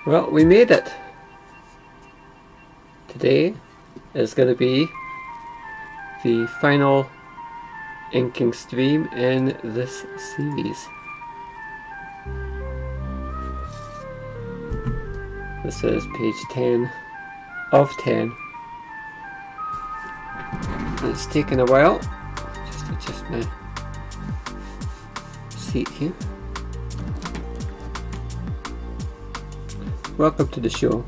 Well, we made it. Today is going to be the final inking stream in this series. This is page 10 of 10. It's taken a while. Just adjust my seat here. Welcome to the show,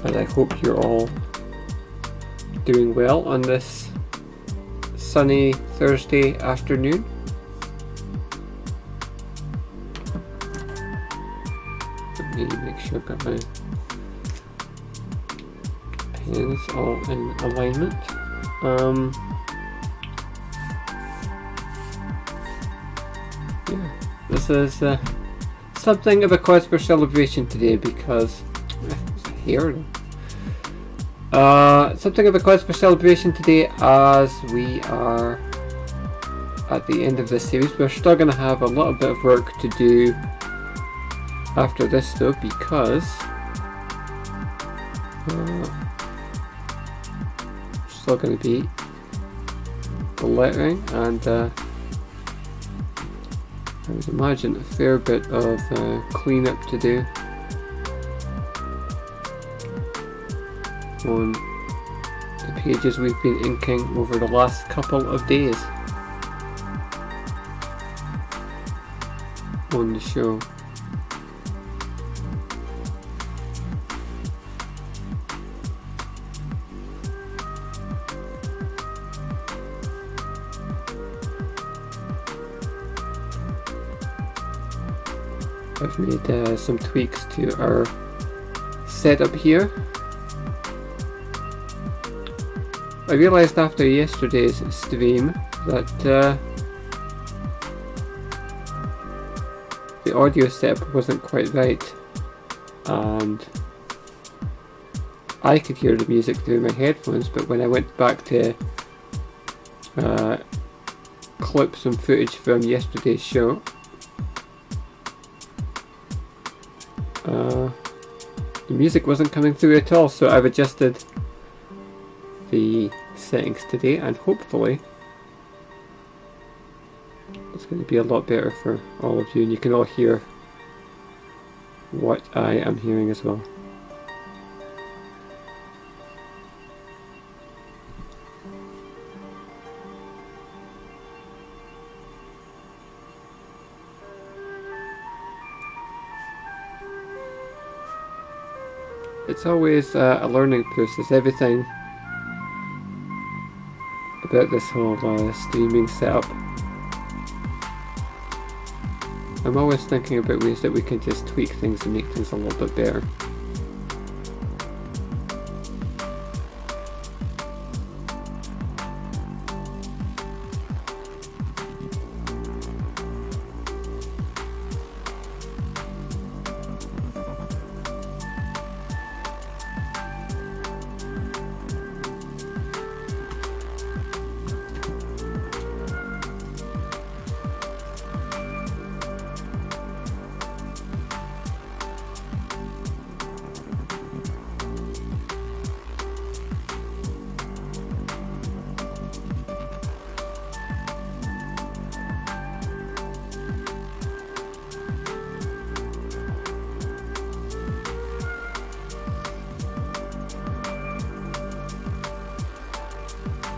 and I hope you're all doing well on this sunny Thursday afternoon. Let me make sure I've got my pens all in alignment. Yeah, this is something of a cause for celebration today because here. Something of a cause for celebration today as we are at the end of this series. We're still going to have a little bit of work to do after this though, because still going to be the lettering, and I would imagine a fair bit of cleanup to do on the pages we've been inking over the last couple of days on the show. I've made some tweaks to our setup here. I realised after yesterday's stream that the audio setup wasn't quite right, and I could hear the music through my headphones, but when I went back to clip some footage from yesterday's show, the music wasn't coming through at all, so I've adjusted the settings today, and hopefully it's going to be a lot better for all of you, and you can all hear what I am hearing as well. It's always a learning process. Everything about this whole streaming setup, I'm always thinking about ways that we can just tweak things and make things a little bit better.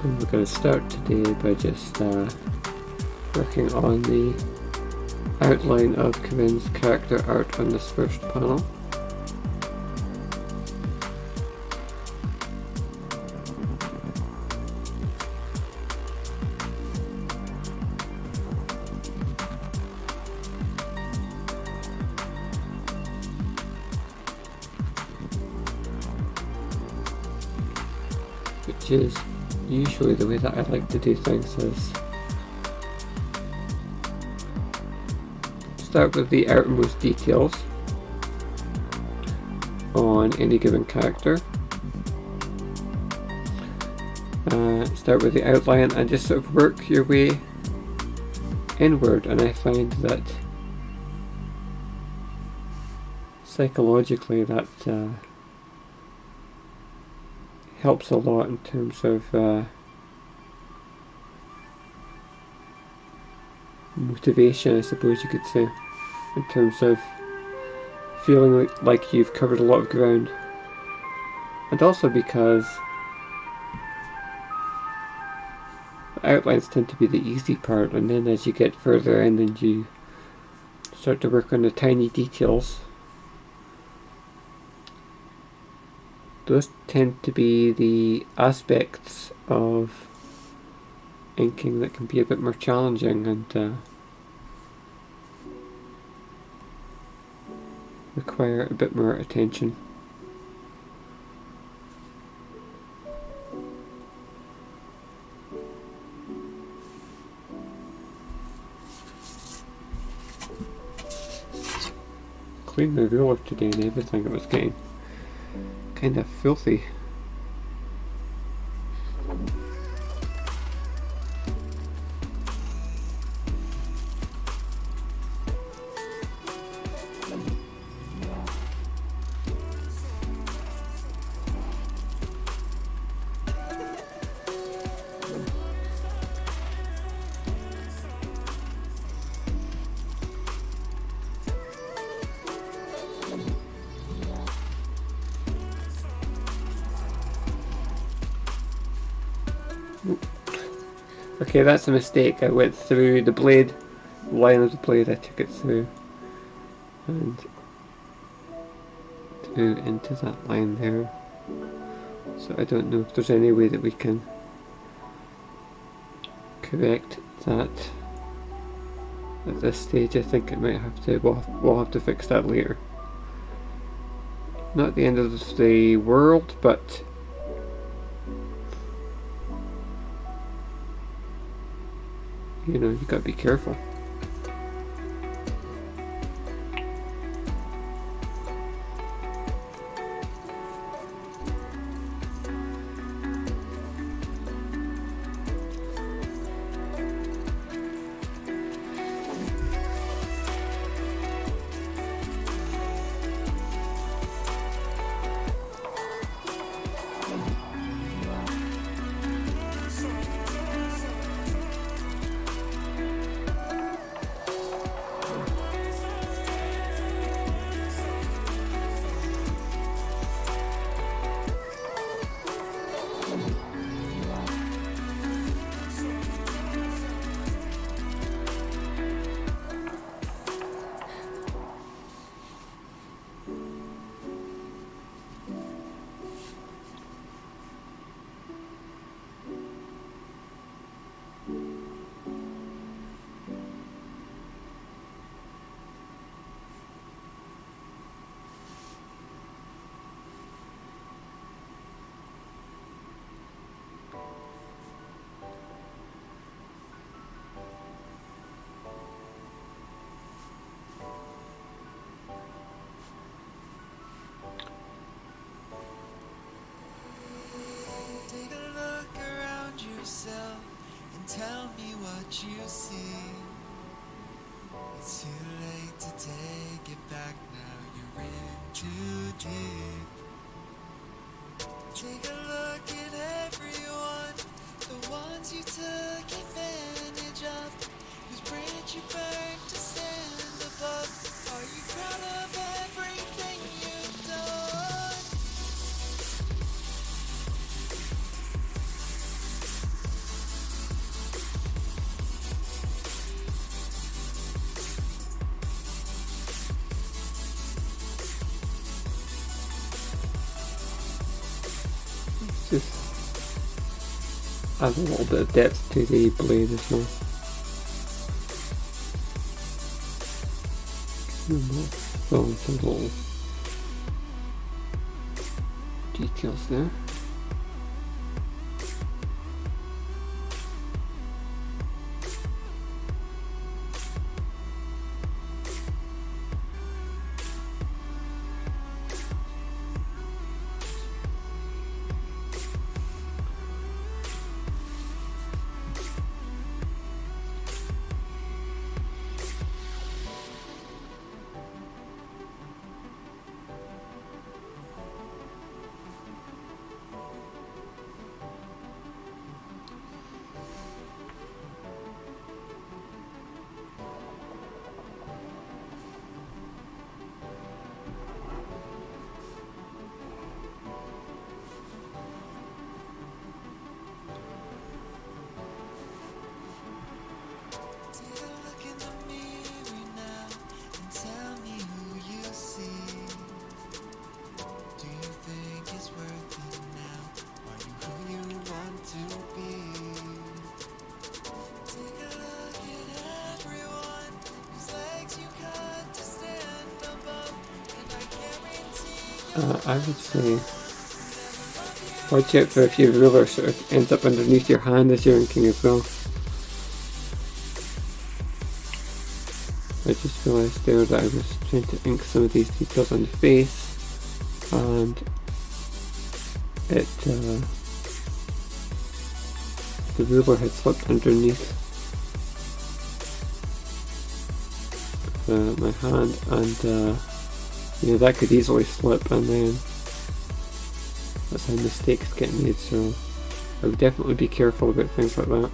And we're going to start today by just working on the outline of Corinne's character art on this first panel. Which is usually the way that I like to do things, is start with the outermost details on any given character, start with the outline and just sort of work your way inward, and I find that psychologically that helps a lot in terms of motivation, I suppose you could say, in terms of feeling like you've covered a lot of ground, and also because outlines tend to be the easy part, and then as you get further in and you start to work on the tiny details, those tend to be the aspects of inking that can be a bit more challenging and require a bit more attention. Cleaned my ruler today and everything, it was getting kind of filthy. Okay, that's a mistake. I went through the blade, line of the blade, I took it through and through into that line there. So I don't know if there's any way that we can correct that at this stage. I think it might have to, we'll have to fix that later. Not the end of the world, but you know, you gotta be careful. Tell me what you see. It's too late to take it back now. You're in too deep. Take a look at everyone, the ones you took advantage of, whose bridge you burned to stand above. Are you proud of everything you've done? Just add a little bit of depth to the blade as well. Some little details there. I would say watch out for if your ruler sort of ends up underneath your hand as you're inking as well. I just realised there that I was trying to ink some of these details on the face, and the ruler had slipped underneath my hand, and you know, that could easily slip, and then that's how mistakes get made. So I would definitely be careful about things like that,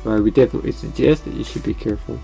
or I would definitely suggest that you should be careful.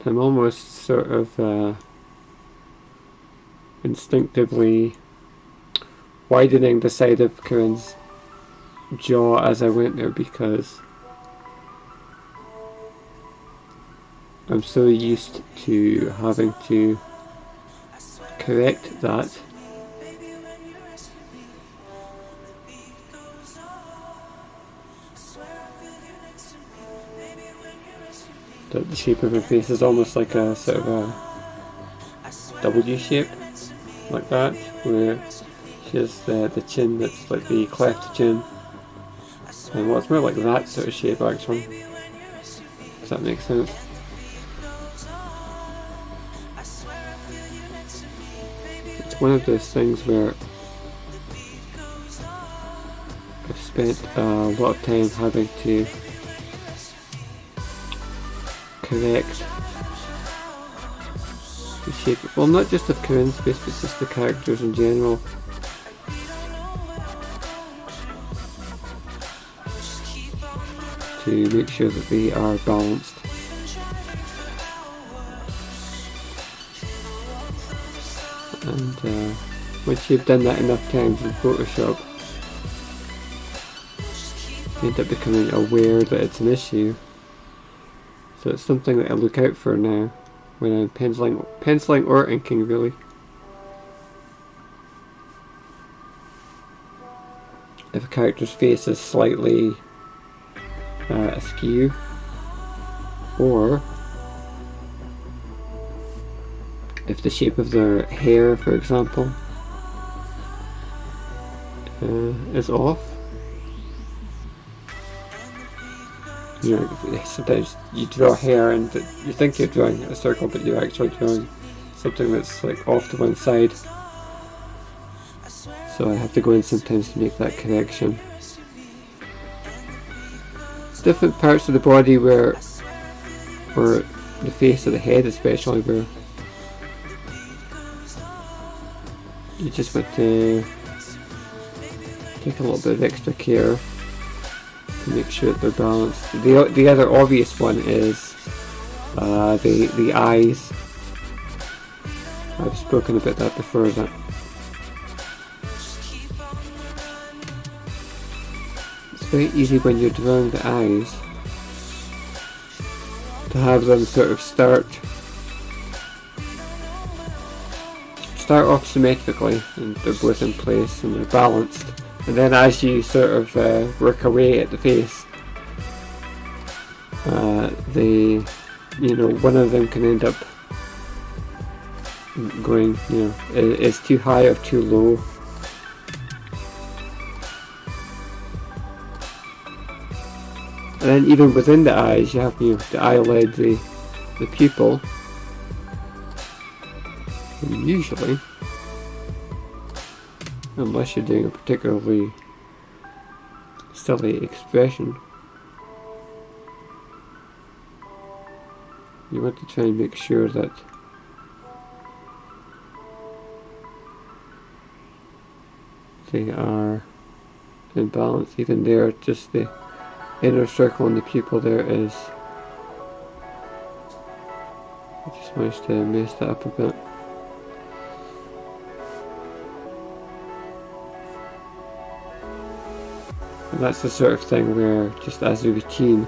I'm almost sort of instinctively widening the side of Corinne's jaw as I went there, because I'm so used to having to correct that that the shape of her face is almost like a sort of a W shape, like that, where she has the chin that's like the cleft chin, and well, it's more like that sort of shape actually, if that makes sense. It's one of those things where I've spent a lot of time having to correct the shape, well, not just of Corinne's face, but just the characters in general. To make sure that they are balanced. And once you've done that enough times in Photoshop, you end up becoming aware that it's an issue. So it's something that I look out for now when I'm penciling or inking, really. If a character's face is slightly askew, or if the shape of their hair, for example, is off. You know, sometimes you draw hair and you think you're drawing a circle, but you're actually drawing something that's like off to one side. So I have to go in sometimes to make that correction. Different parts of the body or the face or the head especially, where you just want to take a little bit of extra care to make sure that they're balanced. The other obvious one is the eyes. I've spoken about that before. That it's very easy when you're drawing the eyes to have them sort of start off symmetrically, and they're both in place and they're balanced. And then as you sort of work away at the face, one of them can end up going, is too high or too low. And then even within the eyes, you have the eyelid, the pupil. And usually, unless you're doing a particularly silly expression, you want to try and make sure that they are in balance. Even there, just the inner circle and the pupil there is... I just managed to mess that up a bit. And that's the sort of thing where, just as a routine,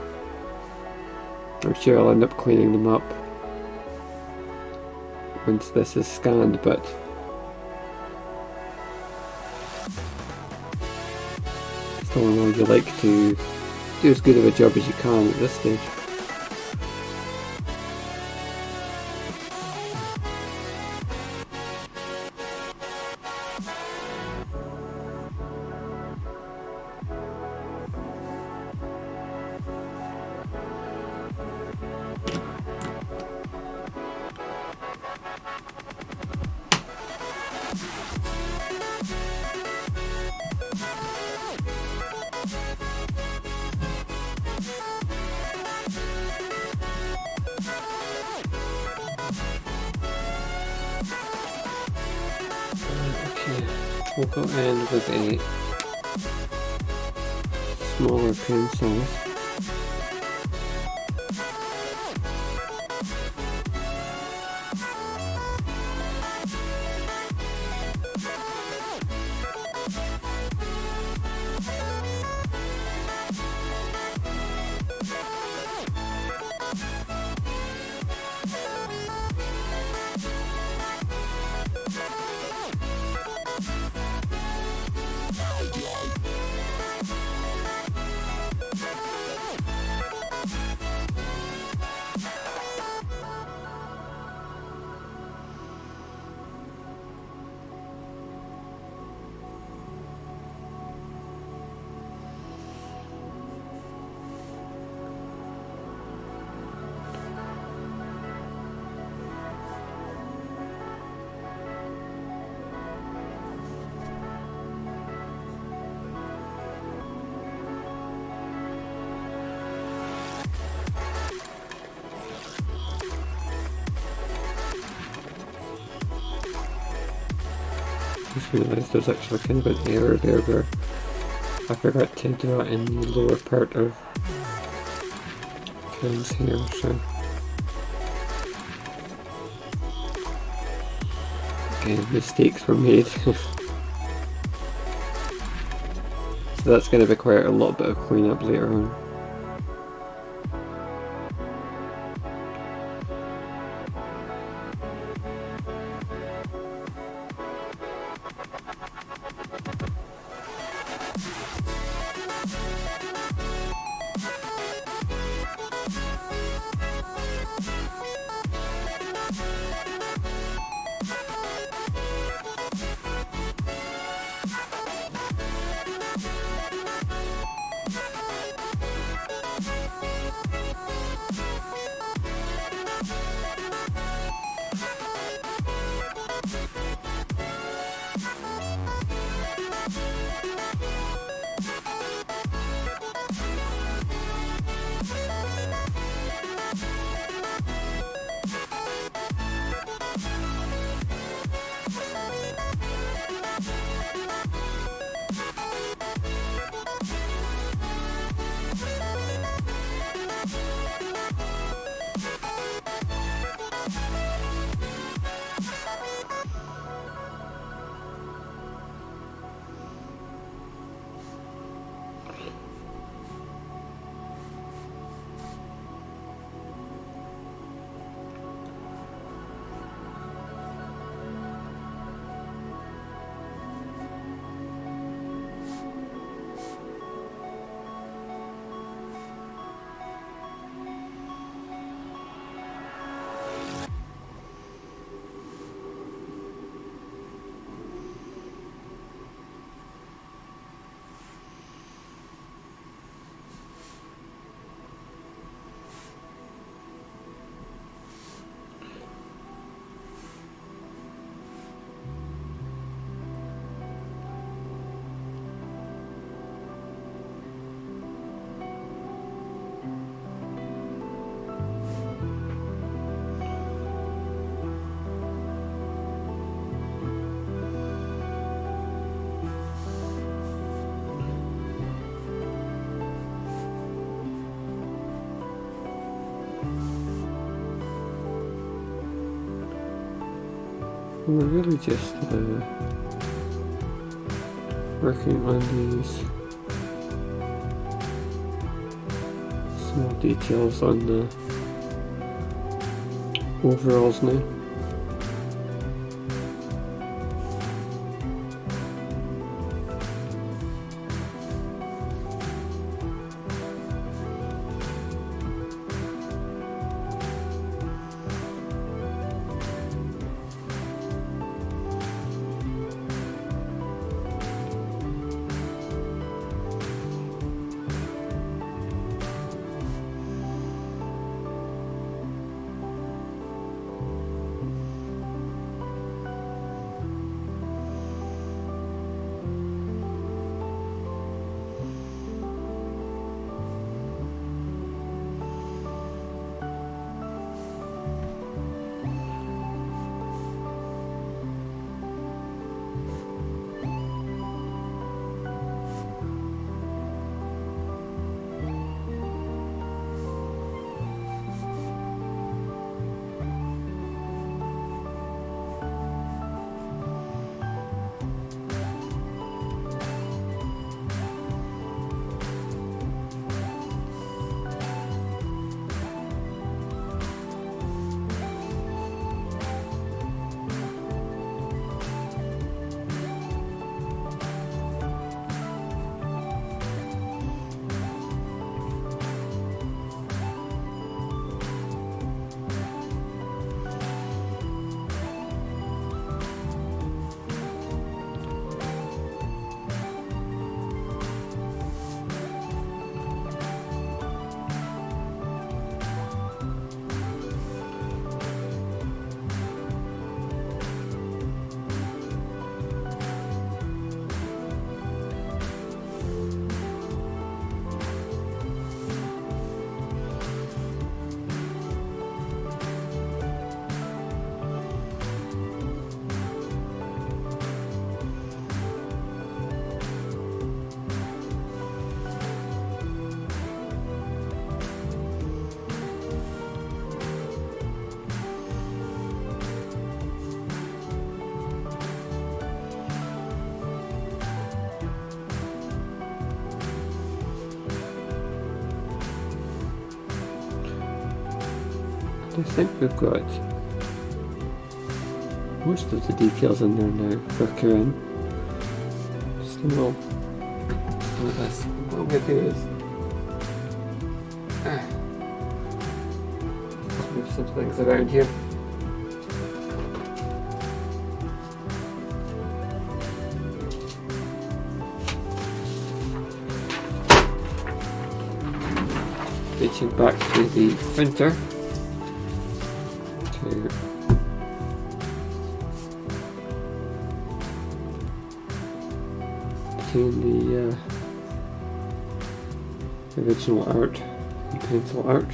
I'm sure I'll end up cleaning them up once this is scanned, but still know you like to do as good of a job as you can at this stage. We'll go in with a smaller pencil. I just realised there's actually kind of an error there where I forgot to do it in the lower part of Ken's hair, so again, mistakes were made. So that's going to require a little bit of cleanup later on. we're really just working on these small details on the overalls now. I think we've got most of the details in there now for Karen. Just a little like this. What I'm going to do is just move some things around here. Reaching back to the printer to obtain the original art and pencil art.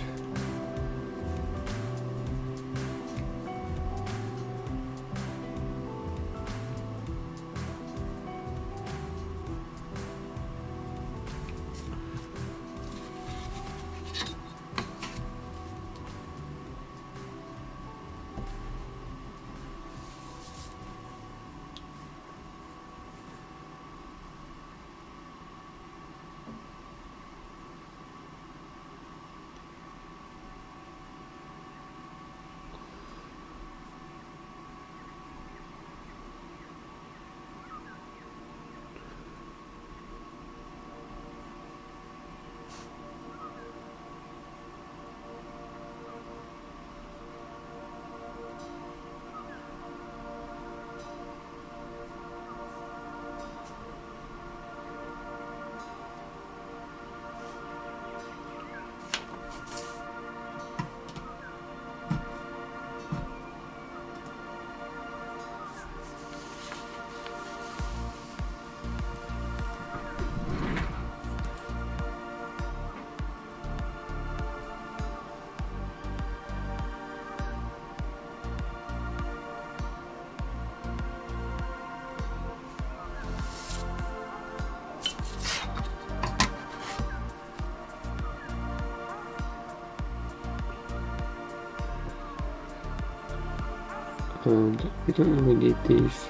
And we don't really need these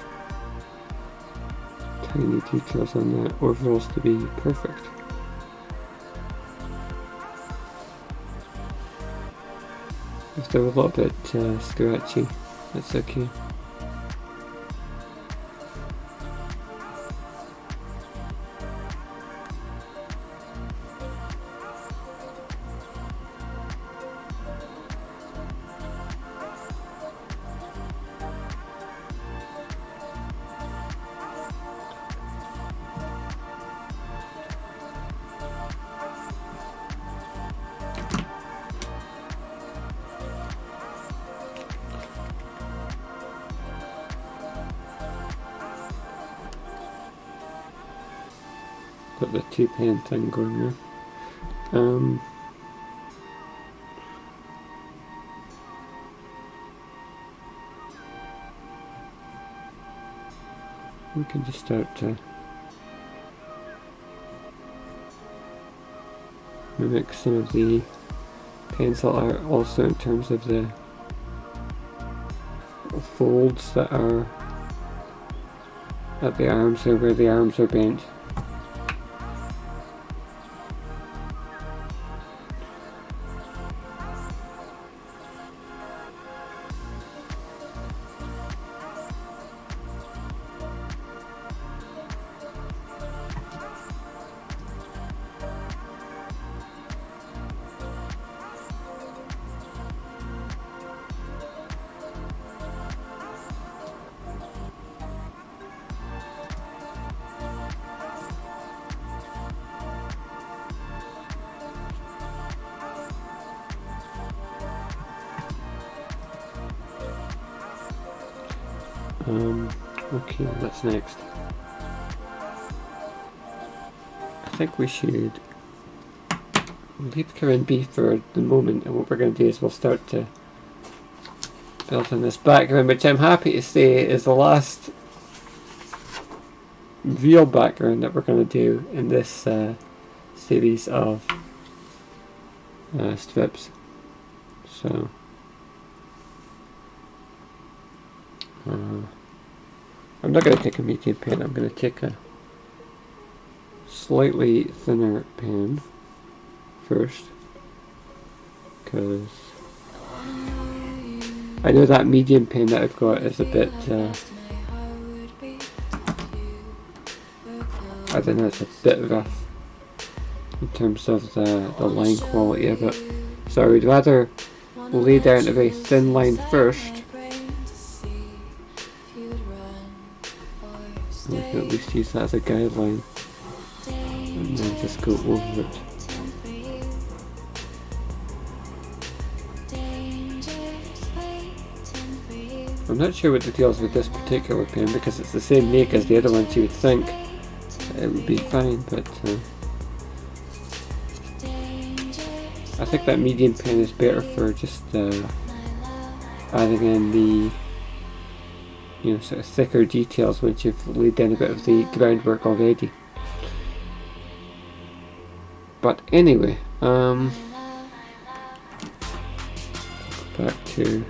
tiny details on the overalls to be perfect. If they're a little bit scratchy, that's okay. Got the 2-pen thing going there. We can just start to mimic some of the pencil art also in terms of the folds that are at the arms or where the arms are bent. Okay, what's next? I think we should leave Corinne B for the moment, and what we're going to do is we'll start to build in this background, which I'm happy to say is the last real background that we're going to do in this series of strips. So I'm not going to take a medium pen, I'm going to take a slightly thinner pen first, because I know that medium pen that I've got is a bit, I don't know, it's a bit rough in terms of the line quality of it. So I would rather lay down a very thin line first, and we can at least use that as a guideline, and then just go over it. I'm not sure what the deal is with this particular pen, because it's the same make as the other ones. You would think it would be fine, but I think that medium pen is better for just adding in the, you know, sort of thicker details once you've laid down a bit of the groundwork already. But anyway, back to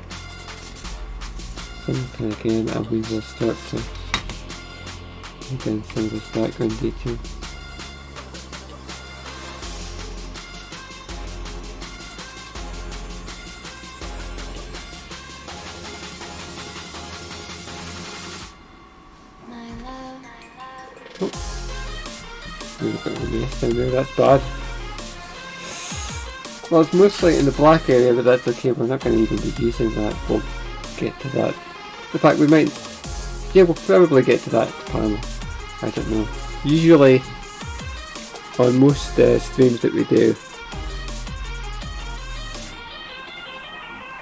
something again, and we will start to put in some of this background detail. We've got a mess down there, that's bad. Well, it's mostly in the black area, but that's okay, we're not going to even be using that. We'll get to that. In fact, we might, yeah, we'll probably get to that panel. I don't know. Usually, on most streams that we do,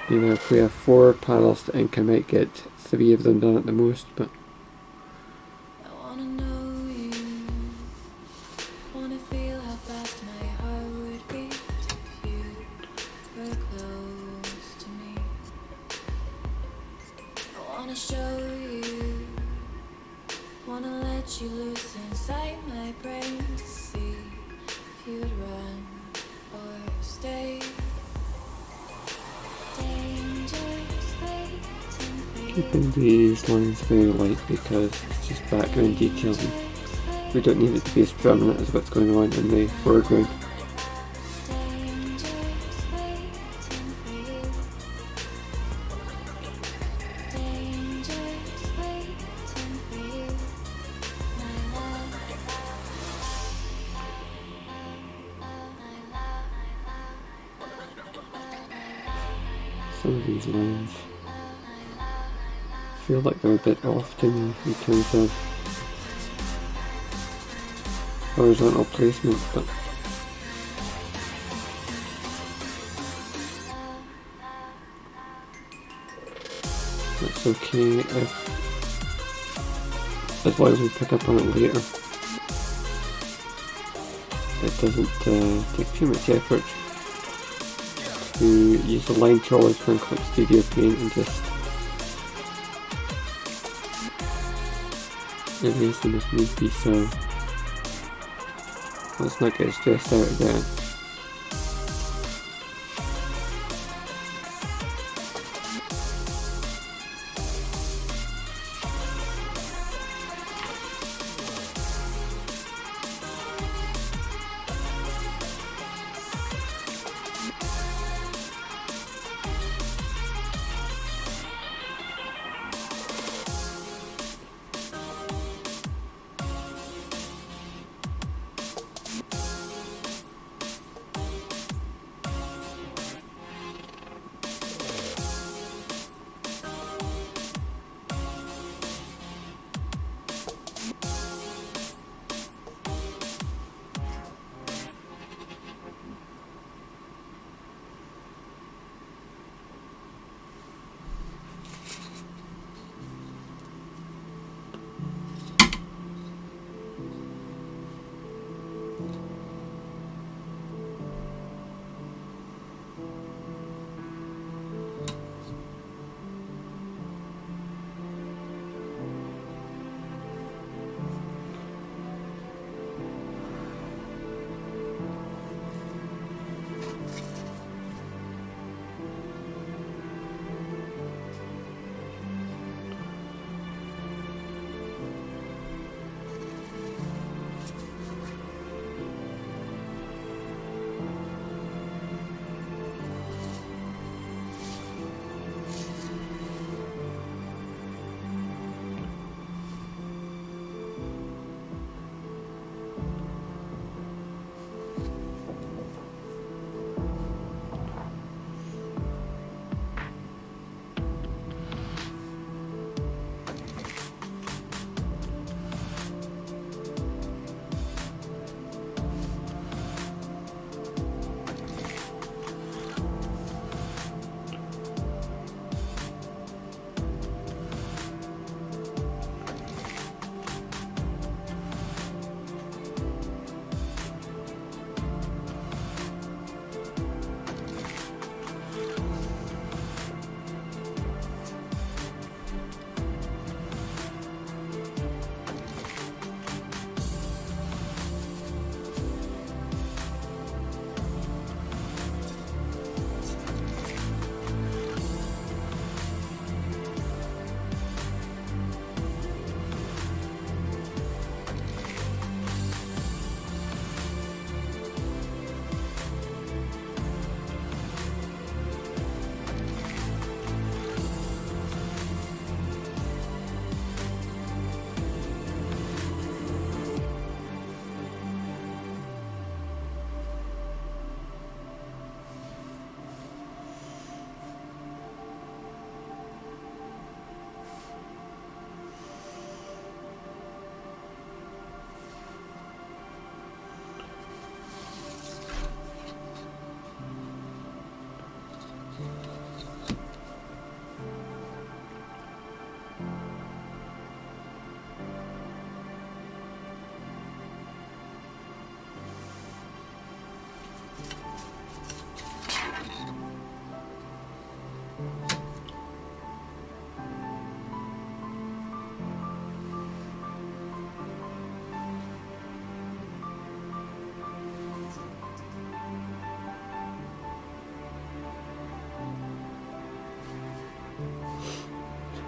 you know, if we have 4 panels to ink, I might get 3 of them done at the most, but Keeping these lines very light because it's just background detailing. We don't need it to be as prominent as what's going on in the foreground. Some of these lines feel like they're a bit off to me in terms of horizontal placement, but that's okay as long as we pick up on it later. It doesn't take too much effort to use the line trolleys from CLUB Studio Paint and just erase them if need be, so let's not get stressed out of that.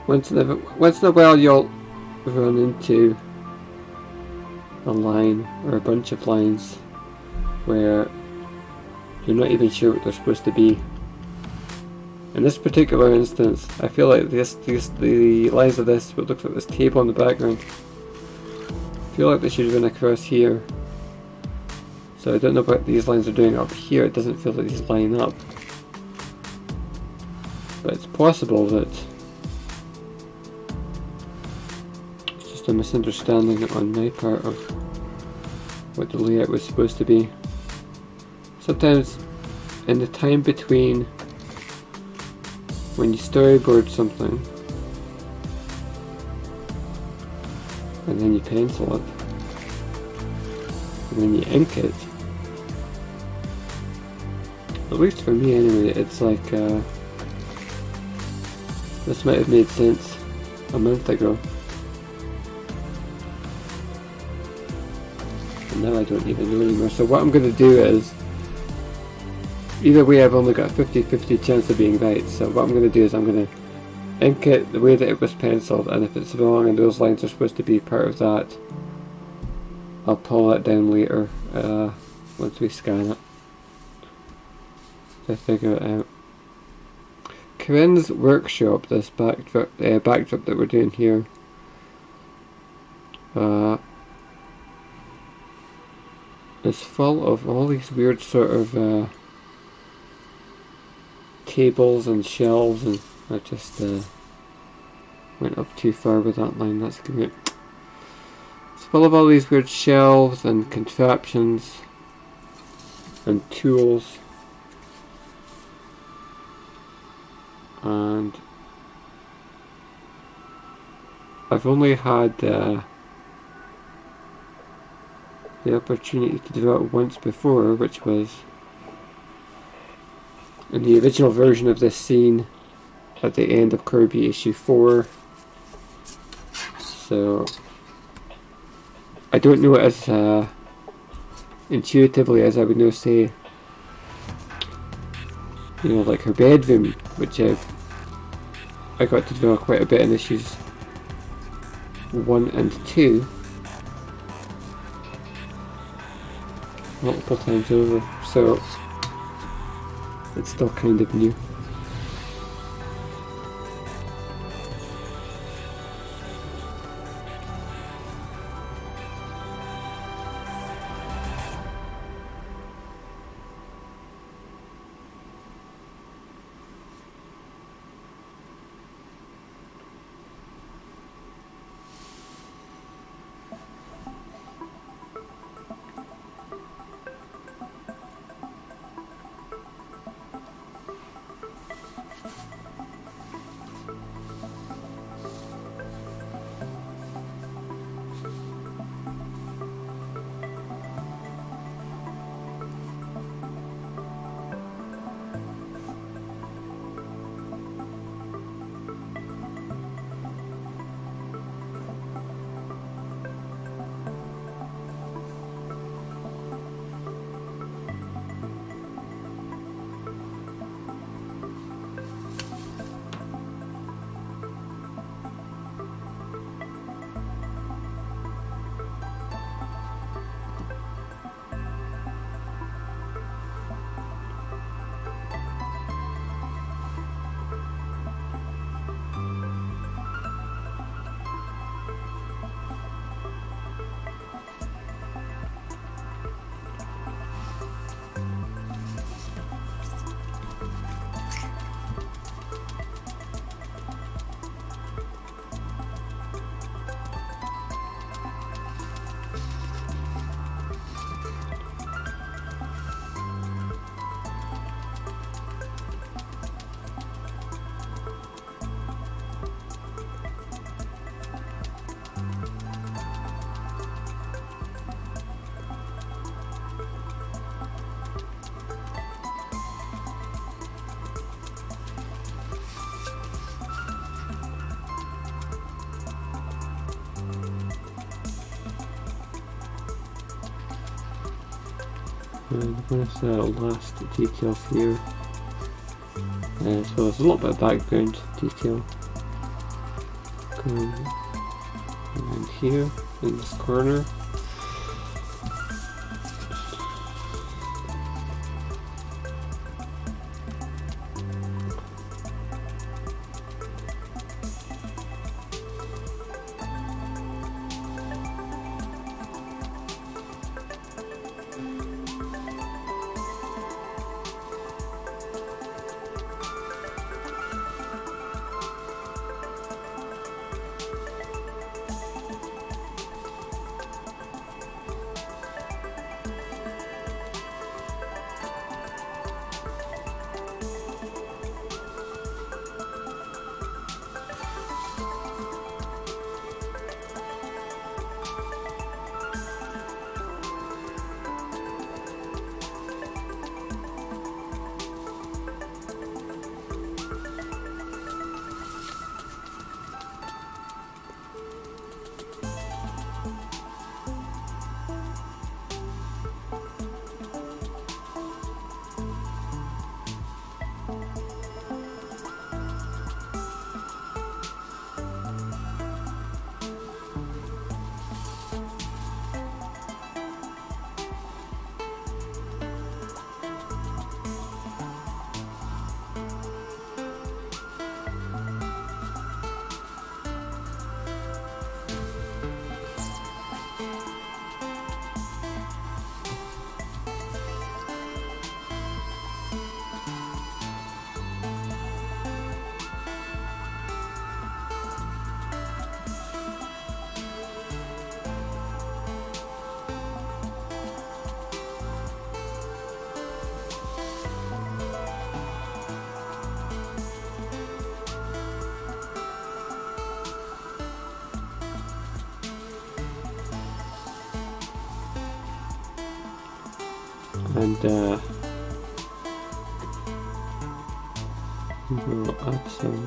Once in a while you'll run into a line or a bunch of lines where you're not even sure what they're supposed to be. In this particular instance, I feel like the lines of this, what looks like this table in the background, I feel like they should run across here. So I don't know what these lines are doing up here. It doesn't feel like these line up. But it's possible that it's just a misunderstanding on my part of what the layout was supposed to be. Sometimes in the time between when you storyboard something and then you pencil it and then you ink it, at least for me anyway, it's like this might have made sense a month ago and now I don't even know anymore. So what I'm going to do is, either way I've only got a 50-50 chance of being right, so what I'm going to do is I'm going to ink it the way that it was penciled, and if it's wrong and those lines are supposed to be part of that, I'll pull that down later once we scan it to figure it out. Corinne's workshop, this backdrop that we're doing here, is full of all these weird sort of tables and shelves, and I just went up too far with that line. That's great. It's full of all these weird shelves and contraptions and tools, and I've only had the opportunity to do it once before, which was in the original version of this scene at the end of Corbie issue 4. So I don't know it as intuitively as I would know, say, you know, like her bedroom, which I got to draw quite a bit in issues 1 and 2 multiple times over, so it's still kind of new. And there's last details here, so there's a little bit of background detail. Going around here in this corner. And we'll add some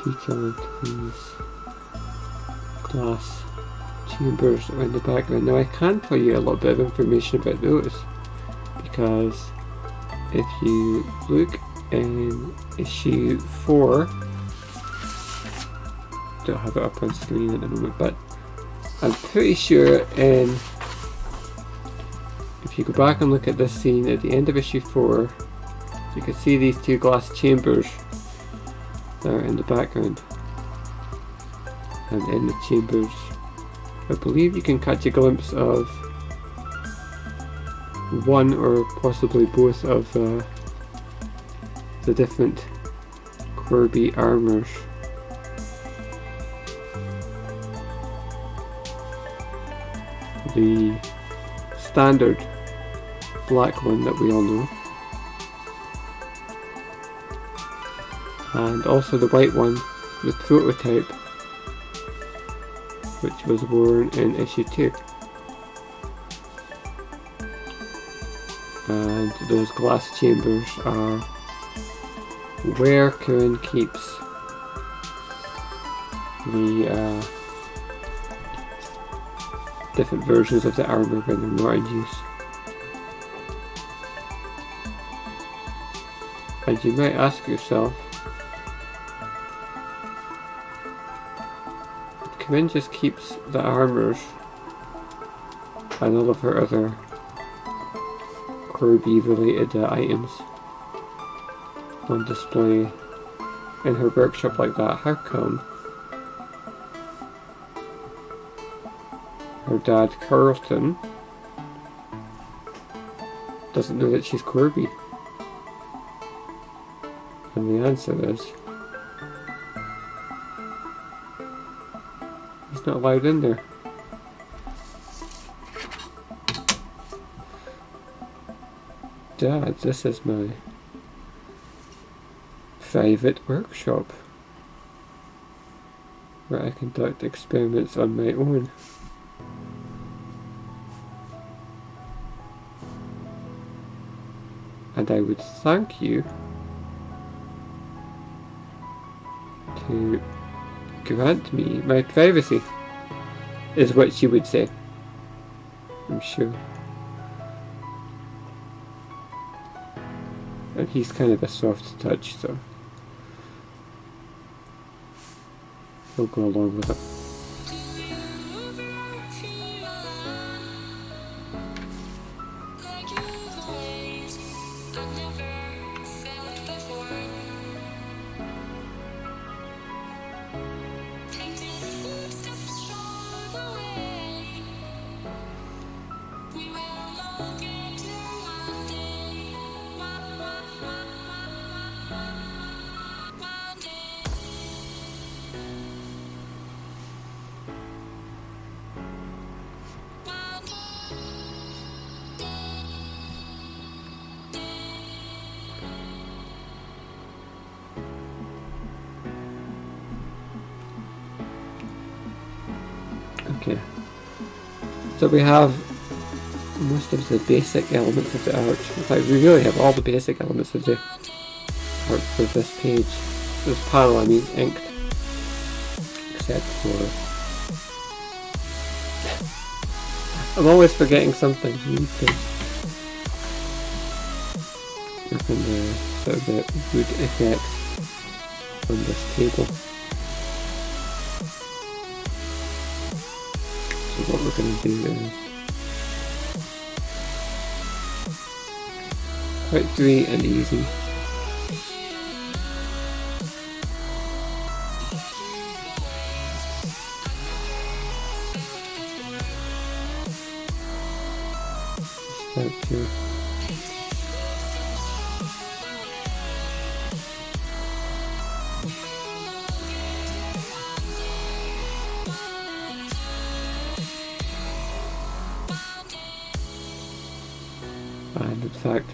detail into these glass chambers around the background. Now I can tell you a little bit of information about those, because if you look in issue 4, don't have it up on screen at the moment, but I'm pretty sure if you go back and look at this scene at the end of issue 4, you can see these two glass chambers there in the background. And in the chambers, I believe you can catch a glimpse of one or possibly both of the different Corbie armors. The standard black one that we all know, and also the white one, the prototype, which was worn in issue 2. And those glass chambers are where Karen keeps the different versions of the armor when they're not in use. And you might ask yourself, if Corinne just keeps the armors and all of her other Corbie related items on display in her workshop like that, how come her dad Carlton doesn't know that she's Corbie? And the answer is, he's not allowed in there. Dad, this is my private workshop where I conduct experiments on my own. And I would thank you to grant me my privacy, is what she would say, I'm sure. And he's kind of a soft touch, so we'll go along with it. Okay, so we have most of the basic elements of the art. In fact, we really have all the basic elements of the art for this page. This panel, I mean, inked. Except for... I'm always forgetting something. I need to open the sort of the wood effect on this table. So what we're going to do is quite free and easy. Start to and in fact,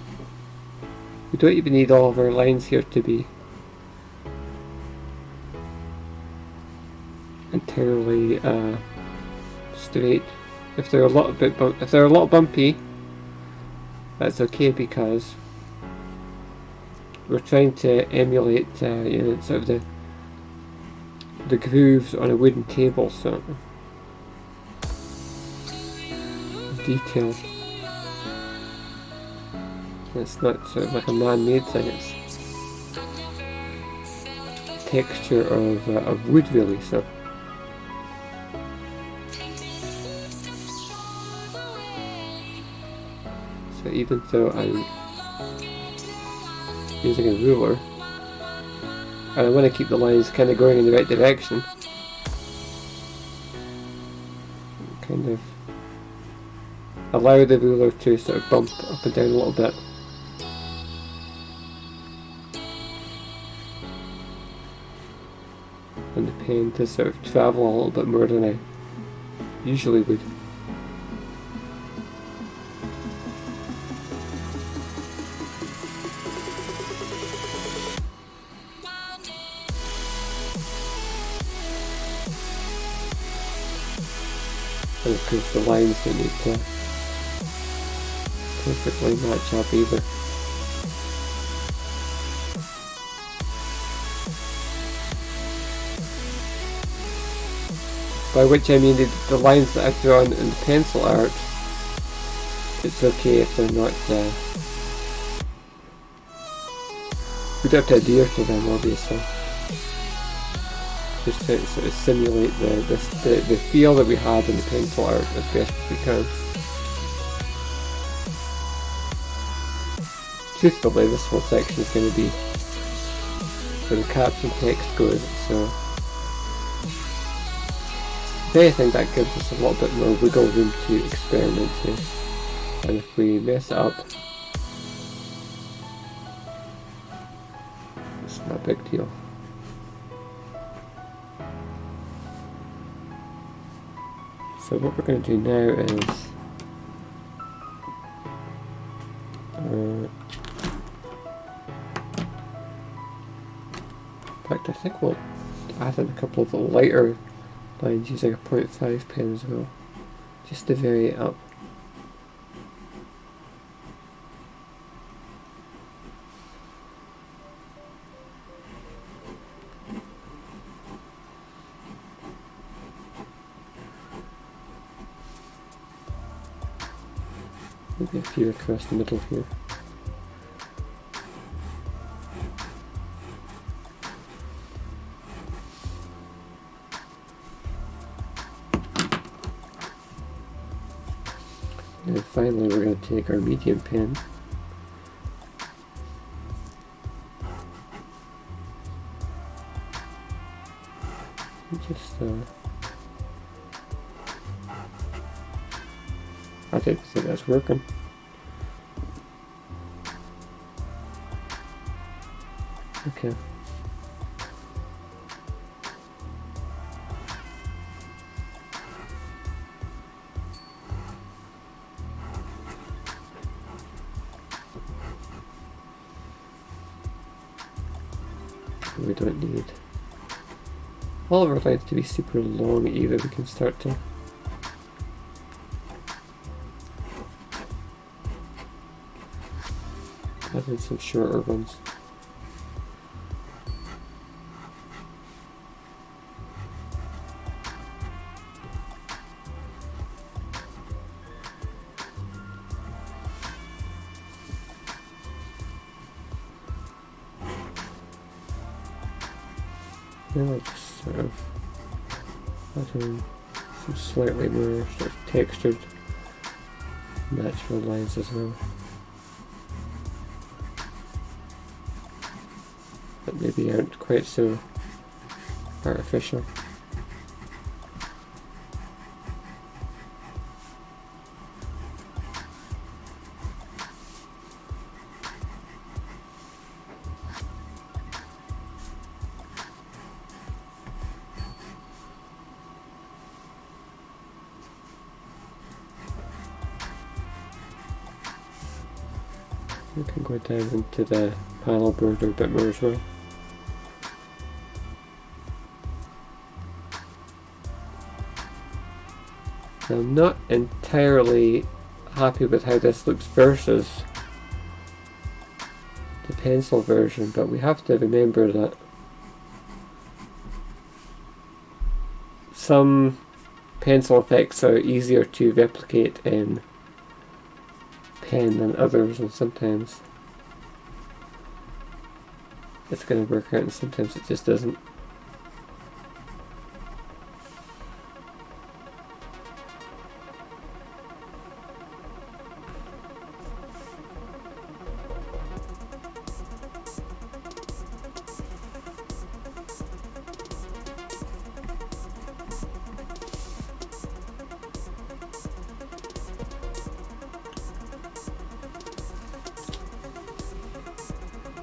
we don't even need all of our lines here to be entirely straight. If they're a lot bumpy, that's okay because we're trying to emulate, you know, sort of the grooves on a wooden table, so detail. It's not sort of like a man-made thing, it's texture of wood really, so. So even though I'm using a ruler, and I want to keep the lines kind of going in the right direction, kind of allow the ruler to sort of bump up and down a little bit. And the pen to sort of travel a little bit more than I usually would. And of course the lines don't need to perfectly match up either. By which I mean the lines that I've drawn in the pencil art, it's okay if they're not, we don't have to adhere to them obviously. Just try to sort of simulate the feel that we had in the pencil art as best as we can. Truthfully, this whole section is going to be where the caption text goes, so if anything, that gives us a little bit more wiggle room to experiment with, and if we mess it up, it's not a big deal. So what we're going to do now is in fact I think we'll add in a couple of lighter lines using a 0.5 pen as well, just to vary it up. Maybe a few across the middle here. And then finally we're going to take our medium pen and just I don't think that's working. Okay. We don't need all of our lines to be super long either. We can start to add in some shorter ones. Now I just sort of add in some slightly more sort of textured natural lines as well. That maybe aren't quite so artificial. We can go down into the panel border a bit more as well. Now, I'm not entirely happy with how this looks versus the pencil version, but we have to remember that some pencil effects are easier to replicate in pen than others, and sometimes it's going to work out and sometimes it just doesn't.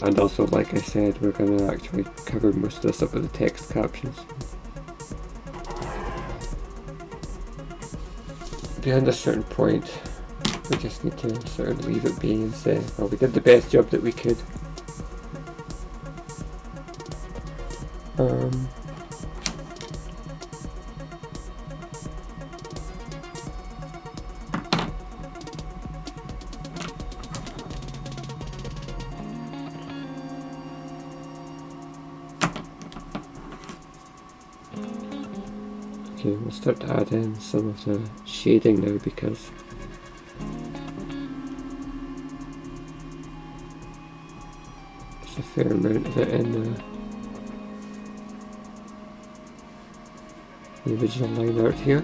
And also, like I said, we're going to actually cover most of this up with the text captions. Beyond a certain point, we just need to sort of leave it be and say, well, we did the best job that we could. Okay, we'll start to add in some of the shading now because there's a fair amount of it in the original line art here.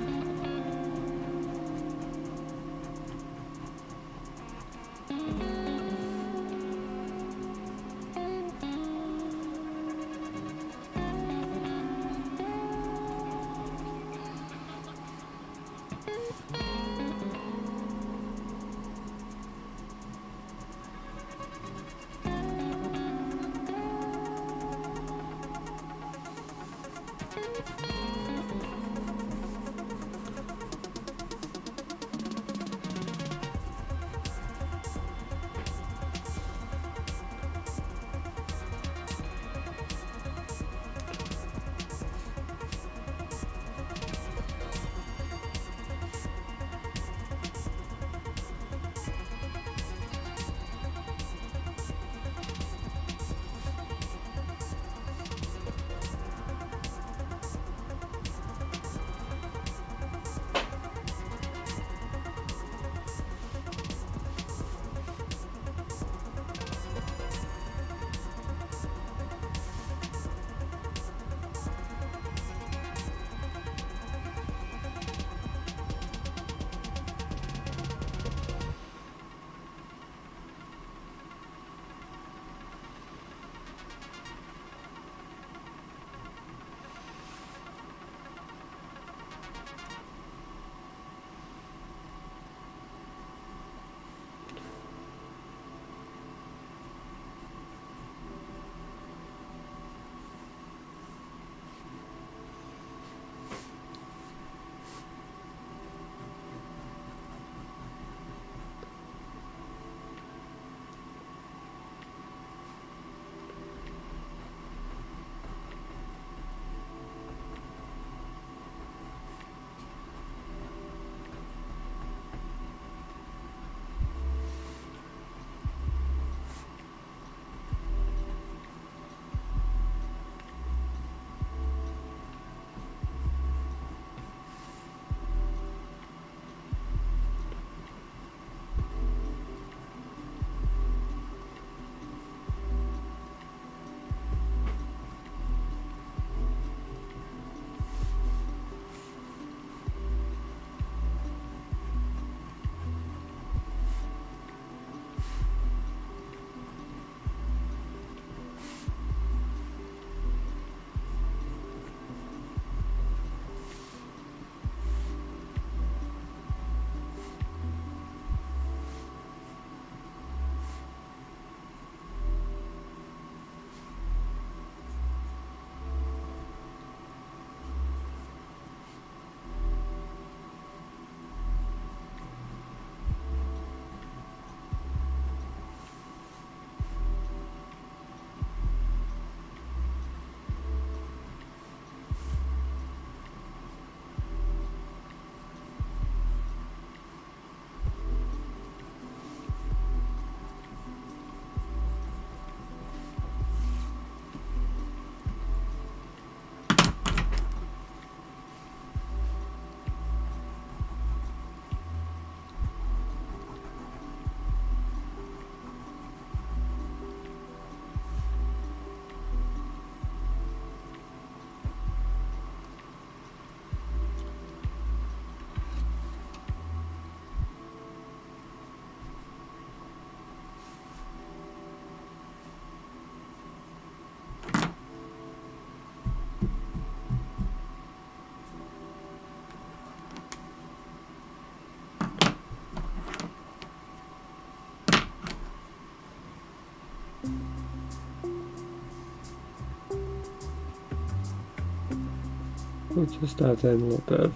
We'll just add in a little bit of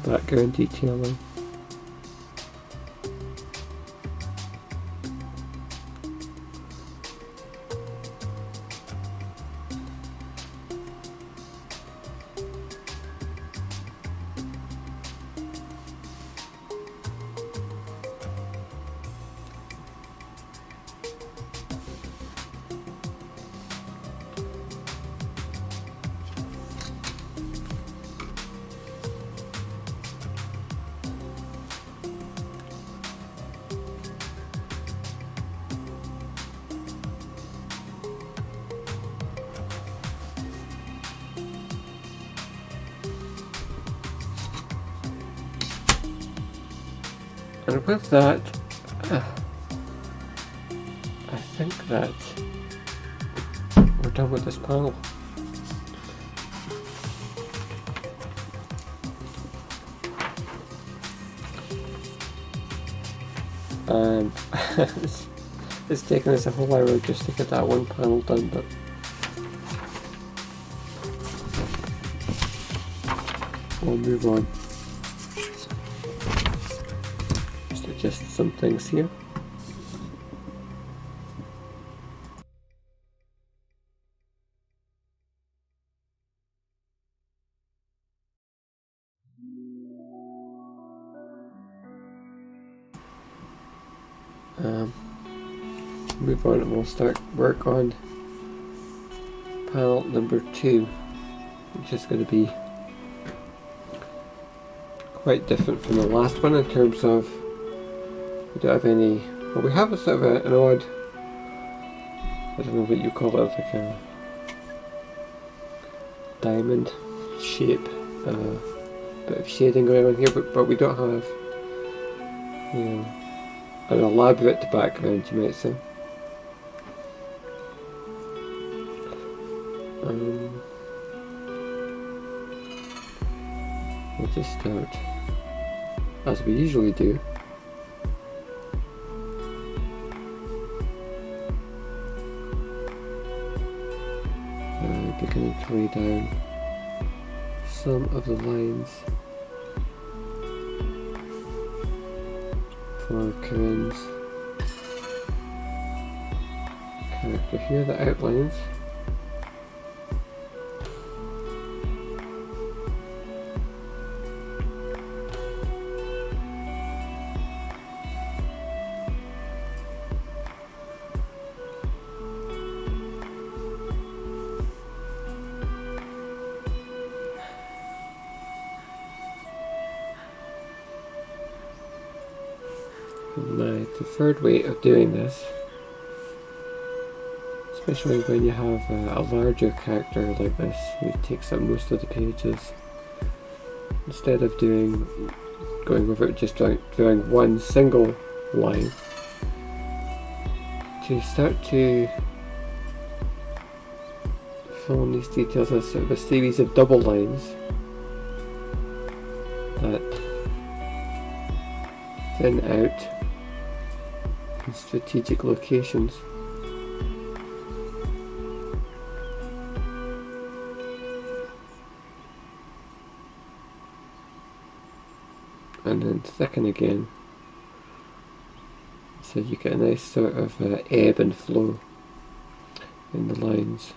background detailing. And with that, I think that we're done with this panel. And it's taken us a whole hour just to get that one panel done, but we'll move on. Just adjust some things here. Move on and we'll start work on panel number 2, which is going to be quite different from the last one in terms of we don't have any, well, we have a sort of an odd, I don't know what you call it, like a diamond shape, bit of shading going on here, but we don't have, you know, an elaborate background, you might say. We'll just start as we usually do. Beginning to lay down some of the lines for Corinne's character here, the outlines. My preferred way of doing this, especially when you have a larger character like this who takes up most of the pages, instead of going over it just drawing one single line, to start to fill in these details as sort of a series of double lines that thin out in strategic locations. And then thicken again, so you get a nice sort of ebb and flow in the lines.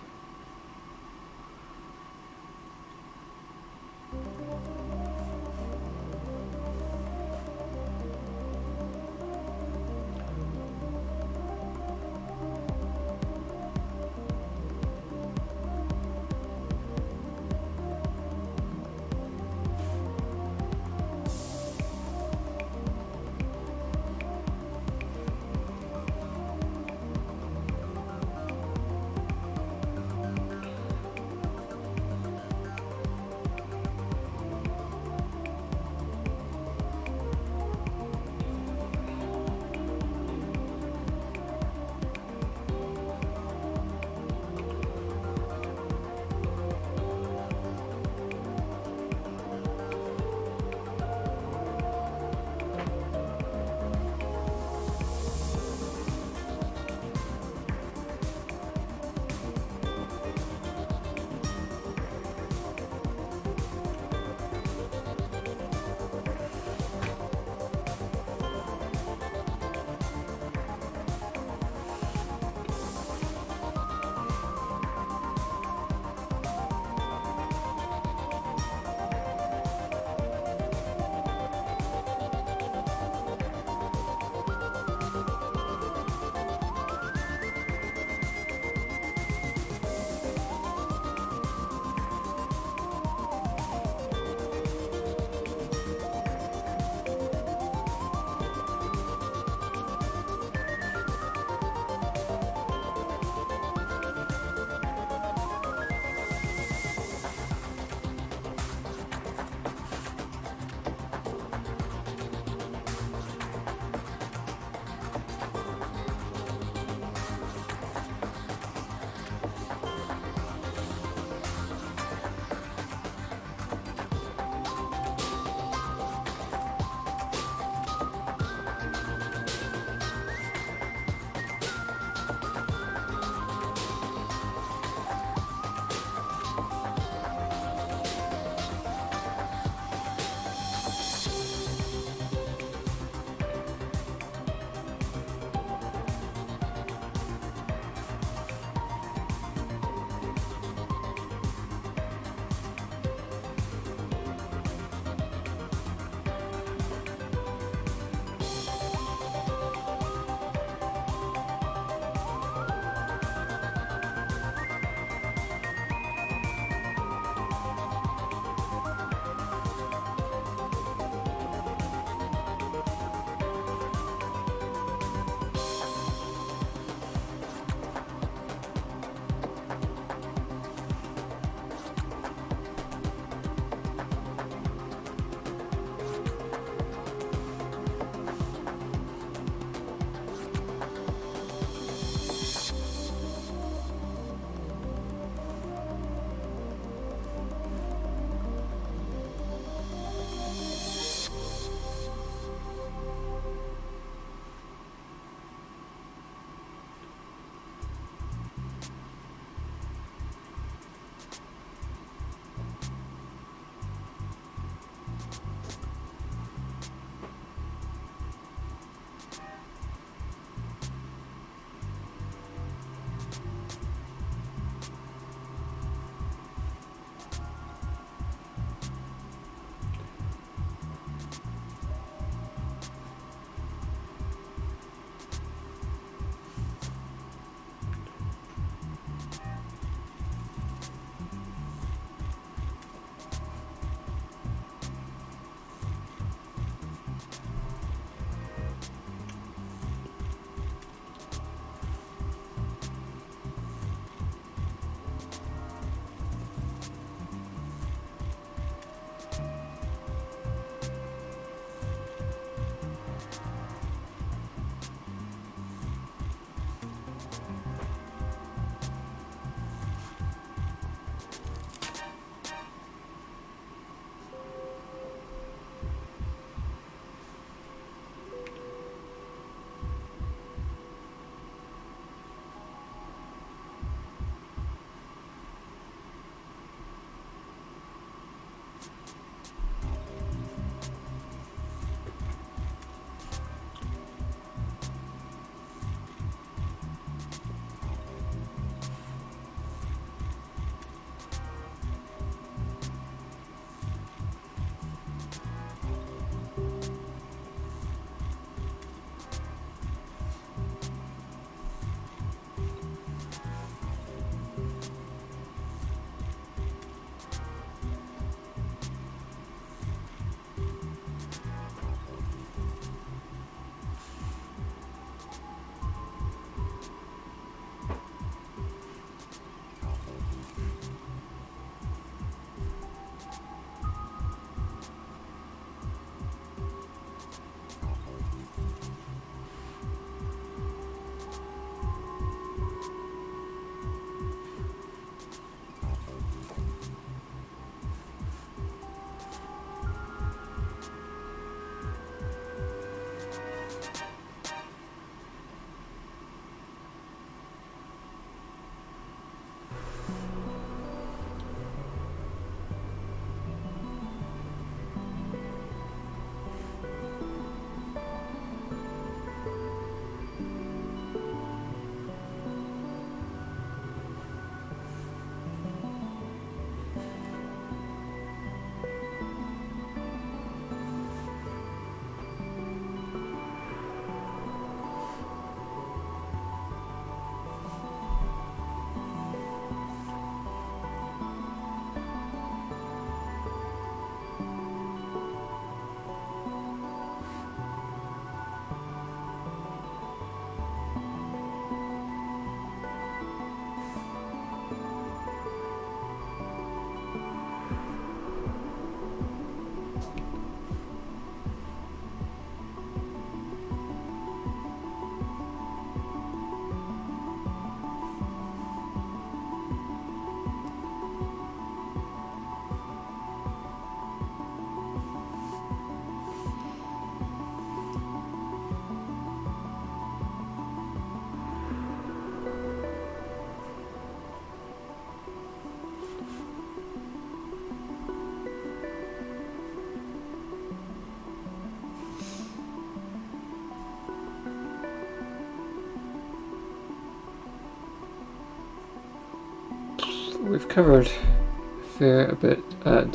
we've covered a fair bit, a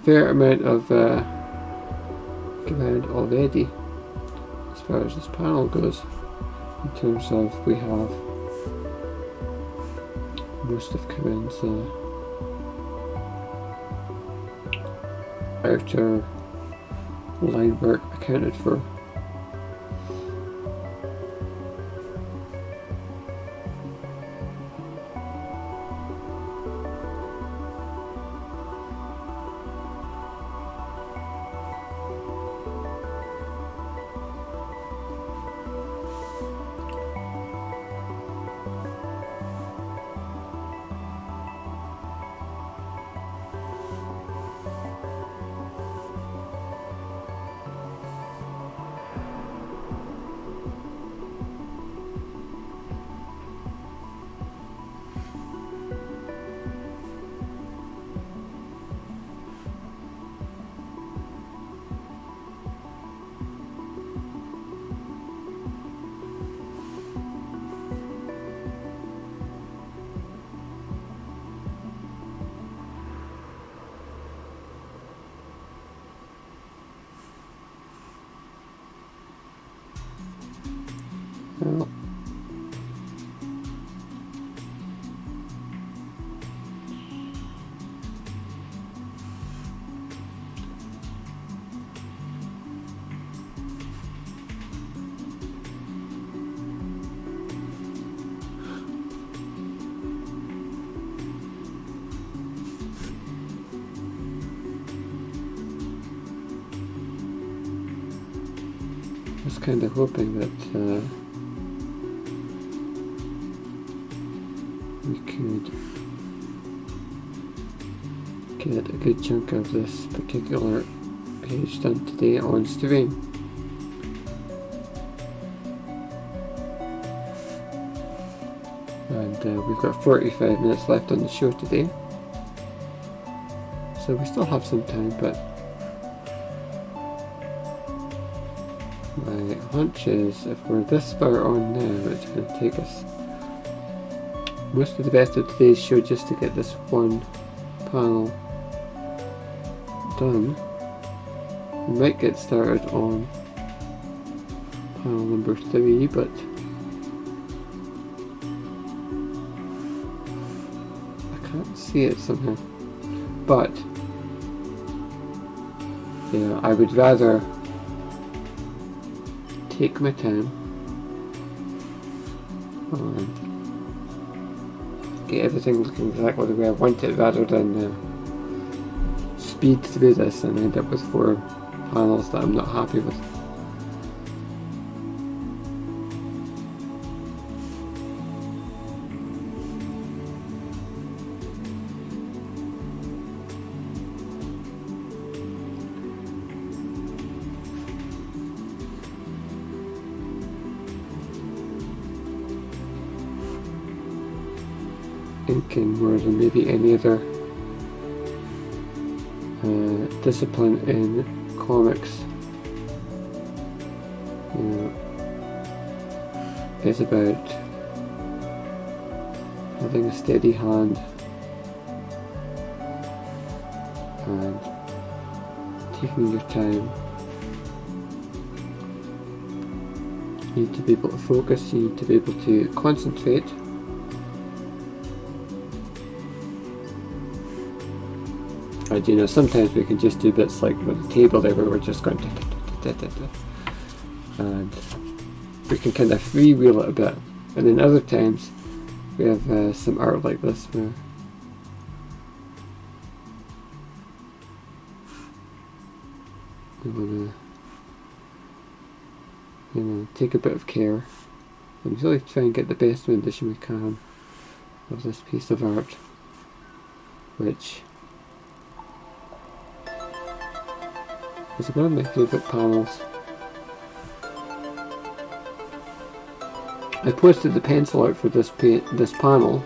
fair amount of ground already as far as this panel goes, in terms of we have most of Corinne's outer line work accounted for. Well, I was kind of hoping that we could get a good chunk of this particular page done today on stream. And we've got 45 minutes left on the show today, so we still have some time, but my hunch is if we're this far on now, it's going to take us most of the rest of today's show just to get this one panel done. We might get started on panel number 3, but I can't see it somehow. But yeah, I would rather take my time and get everything looking exactly the way I want it, rather than speed through this and end up with 4 panels that I'm not happy with. Inking more than maybe any other discipline in comics, you know, is about having a steady hand and taking your time. You need to be able to focus, you need to be able to concentrate. And you know, sometimes we can just do bits like with the table there where we're just going and we can kind of freewheel it a bit, and then other times we have some art like this where we want to, you know, take a bit of care and really try and get the best rendition we can of this piece of art, which is one of my favourite panels. I posted the pencil art for this panel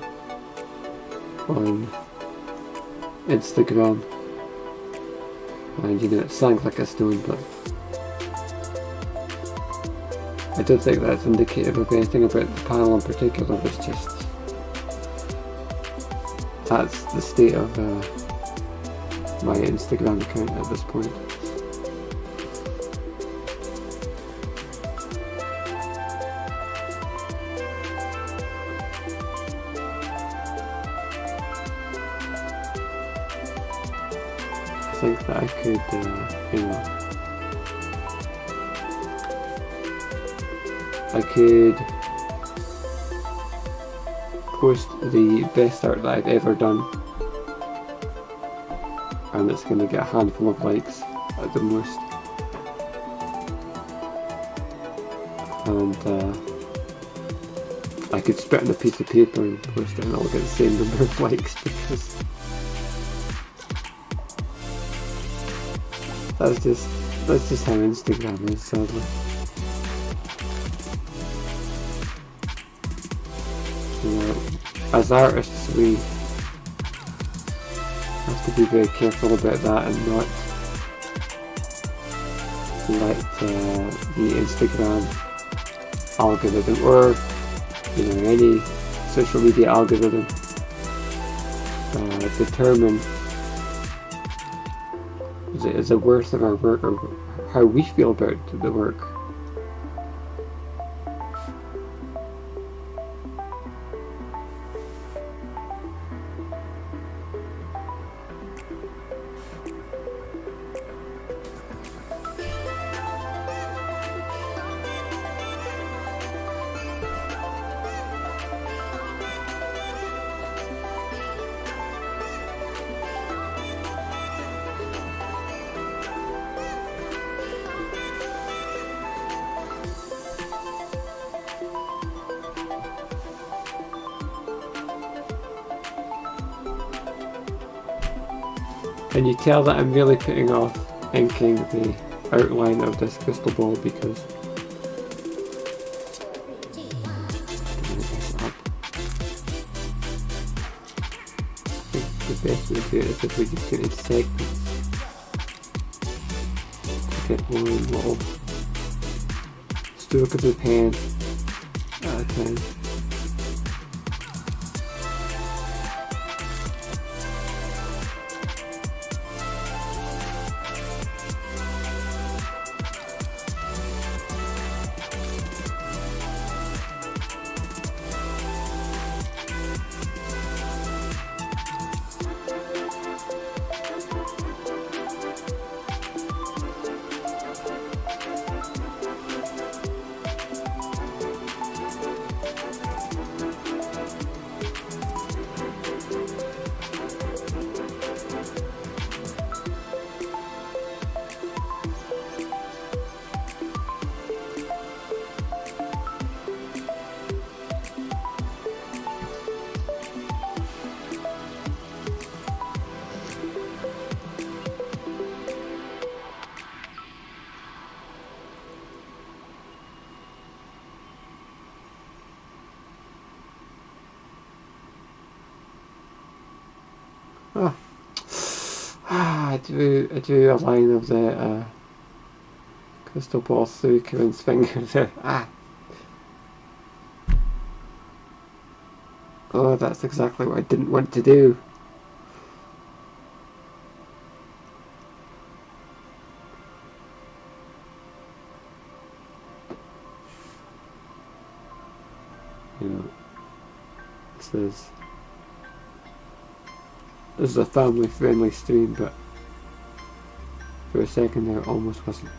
on Instagram, and you know, it sank like a stone, but I don't think that's indicative of anything about the panel in particular. It's just that's the state of my Instagram account at this point. I think that I could, you know, I could post the best art that I've ever done, and it's going to get a handful of likes at the most, and I could spit on a piece of paper and post it and I'll get the same number of likes, because that's just how Instagram is, sadly. You know, as artists we have to be very careful about that and not let the Instagram algorithm, or you know, any social media algorithm determine is the worth of our work, or how we feel about the work. Can you tell that I'm really putting off inking the outline of this crystal ball, because the best way to do it is if we just do it in segments to get one little stroke of the pen at a time. I drew a line of the crystal ball through Corinne's finger there. Oh, that's exactly what I didn't want to do. You know, this is a family-friendly stream, but for a second there it almost wasn't.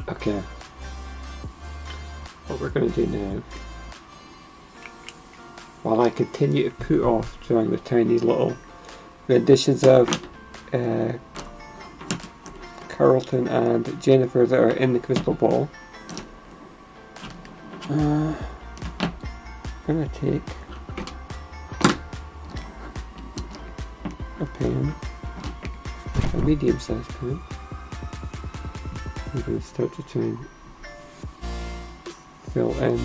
Okay, what we're going to do now, while I continue to put off drawing the tiny little renditions of Carlton and Jennifer that are in the crystal ball. I'm gonna take a pen, a medium-sized pen. I'm gonna start to try and fill in.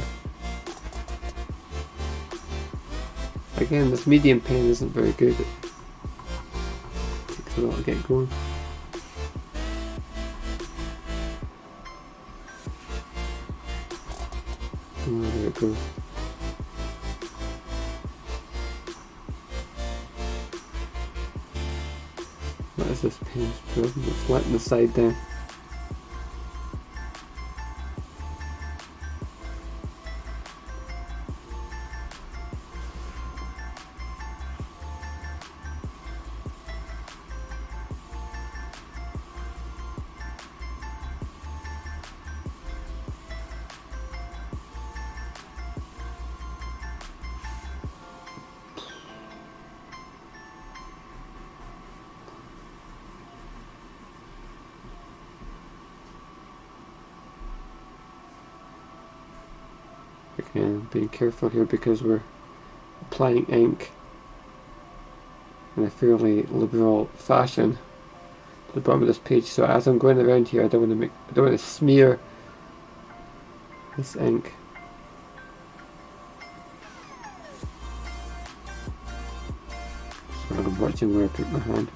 Again, this medium pen isn't very good. It takes a while to get going. Oh, there it goes. What is this pen's problem? It's letting the side down. Again, being careful here because we're applying ink in a fairly liberal fashion to the bottom of this page. So as I'm going around here, I don't want to smear this ink. So I'm watching where I put my hand.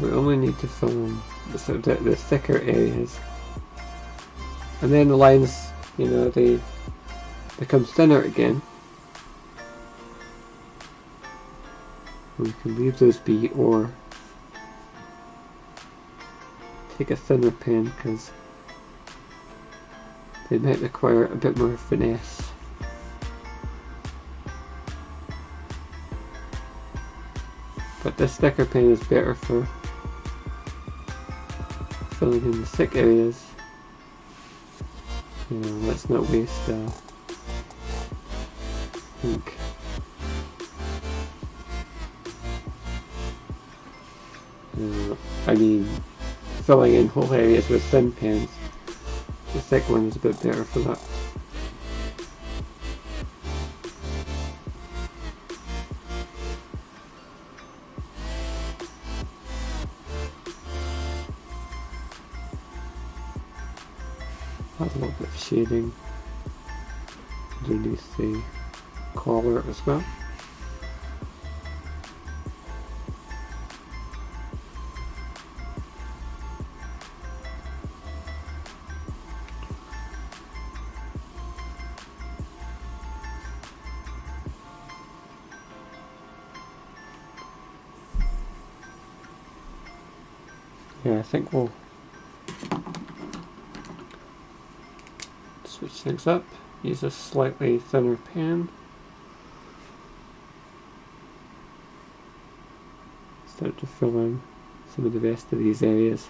We only need to fill in the thicker areas, and then the lines, you know, they become thinner again. We can leave those be or take a thinner pen because they might require a bit more finesse. But this thicker pen is better for filling in the thick areas. You know, let's not waste ink. I mean, filling in whole areas with thin pens. The thick one is a bit better for that. Add a little bit of shading underneath the collar as well. Yeah, I think we'll switch things up. Use a slightly thinner pen. Start to fill in some of the rest of these areas.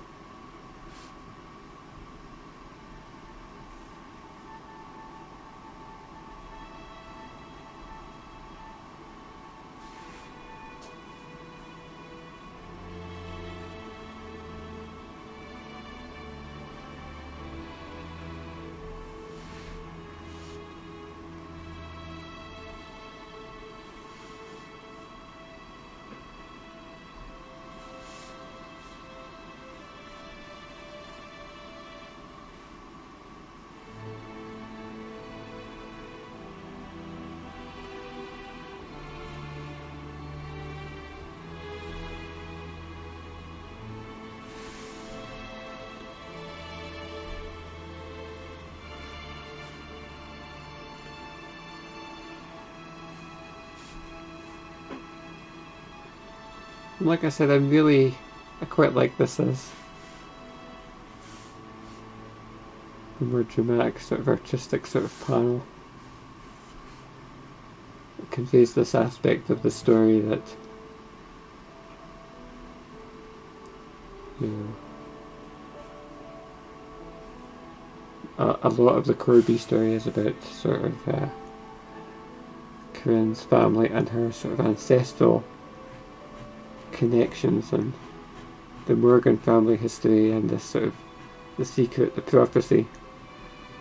And like I said, I quite like this as a more dramatic, sort of artistic sort of panel. It conveys this aspect of the story that, you know, a lot of the Corbie story is about sort of Corinne's family and her sort of ancestral connections, and the Morgan family history, and this sort of the secret, the prophecy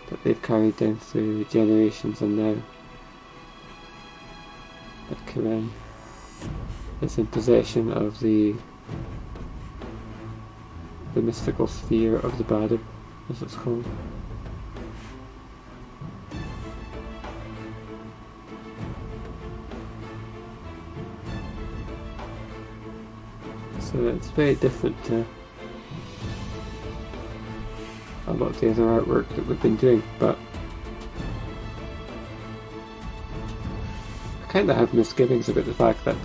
that they've carried down through generations, and now that Corinne is in possession of the mystical sphere of the Bada, as it's called. So it's very different to a lot of the other artwork that we've been doing, but I kind of have misgivings about the fact that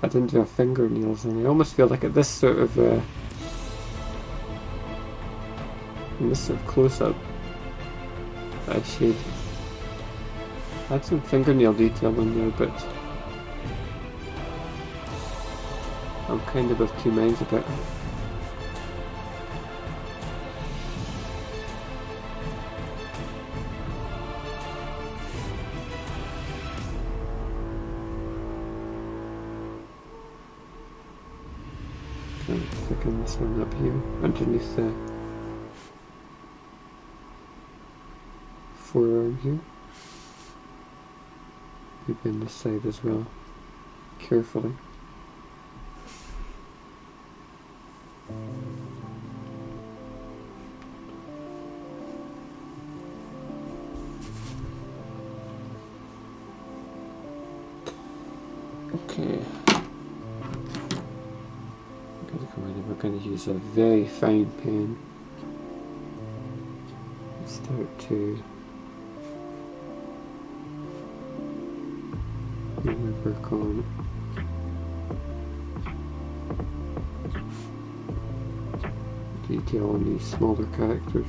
I didn't do her fingernails, and I almost feel like at this sort of in this sort of close-up I should add some fingernail detail in there, but I'm kind of of two minds about it. Kind of thicken this one up here underneath the forearm here. Maybe on this side as well, carefully. Okay. We're going to use a very fine pen. Start to really work on detail on these smaller characters.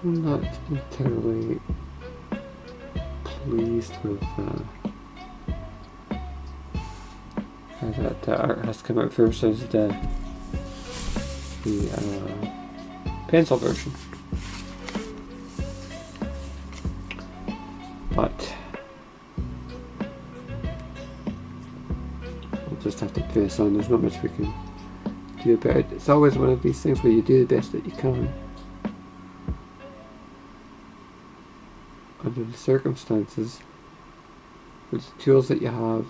I'm not entirely pleased with how that art has come out versus the pencil version. But we'll just have to press on. There's not much we can do about it. It's always one of these things where you do the best that you can under the circumstances, with the tools that you have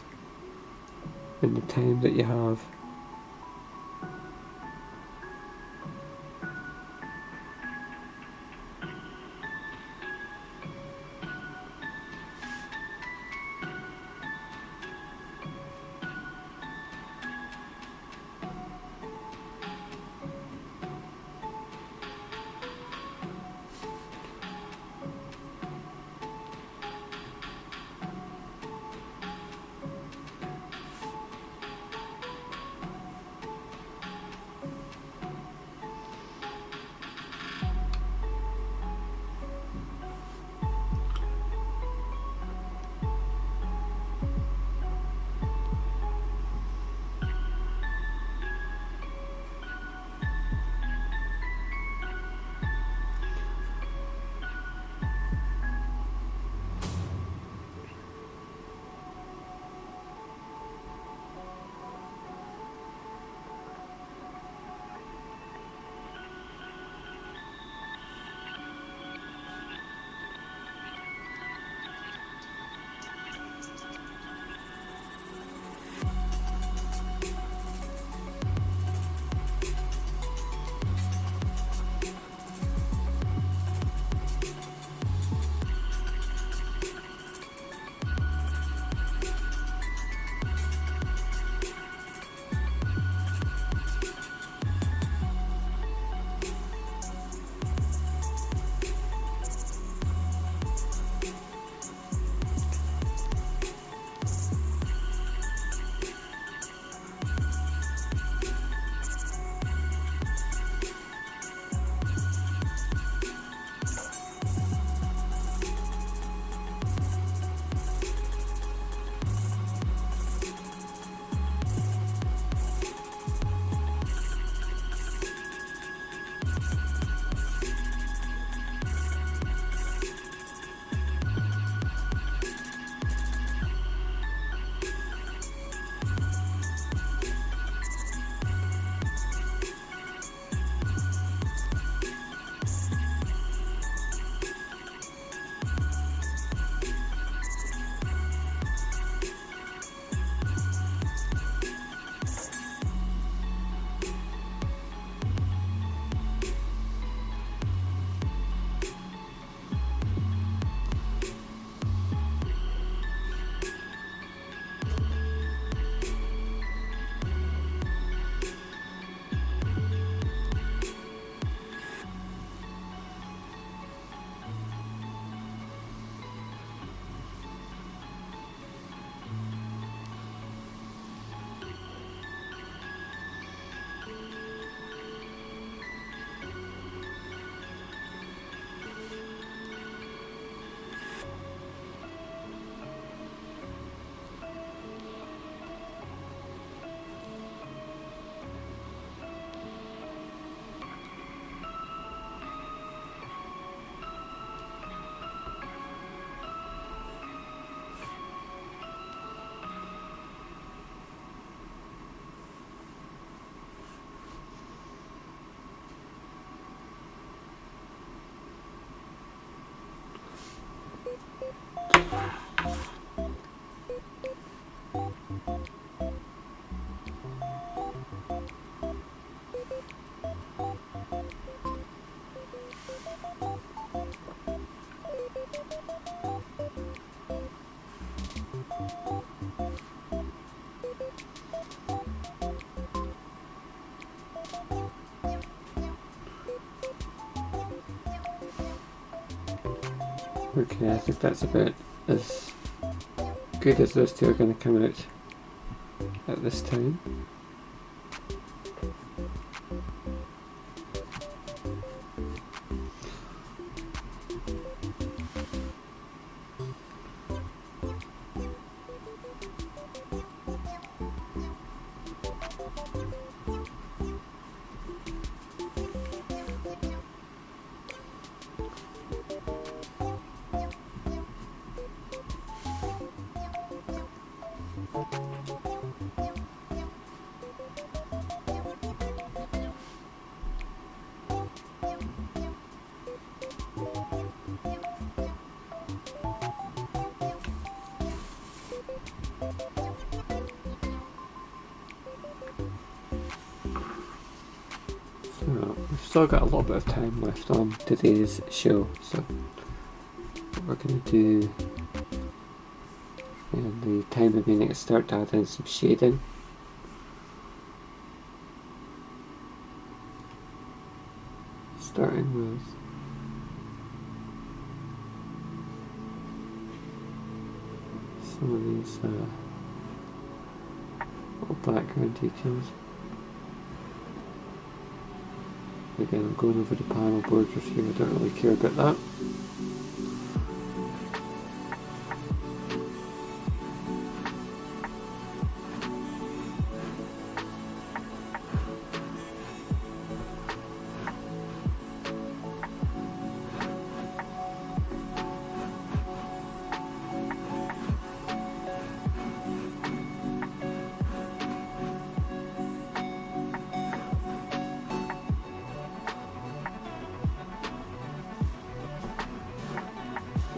and the time that you have. Okay, I think that's about as good as those two are going to come out at this time. still got a little bit of time left on today's show, so what we're going to do in the time remaining is start to add in some shading. Starting with some of these little background details. Again, I'm going over the panel borders here, I don't really care about that.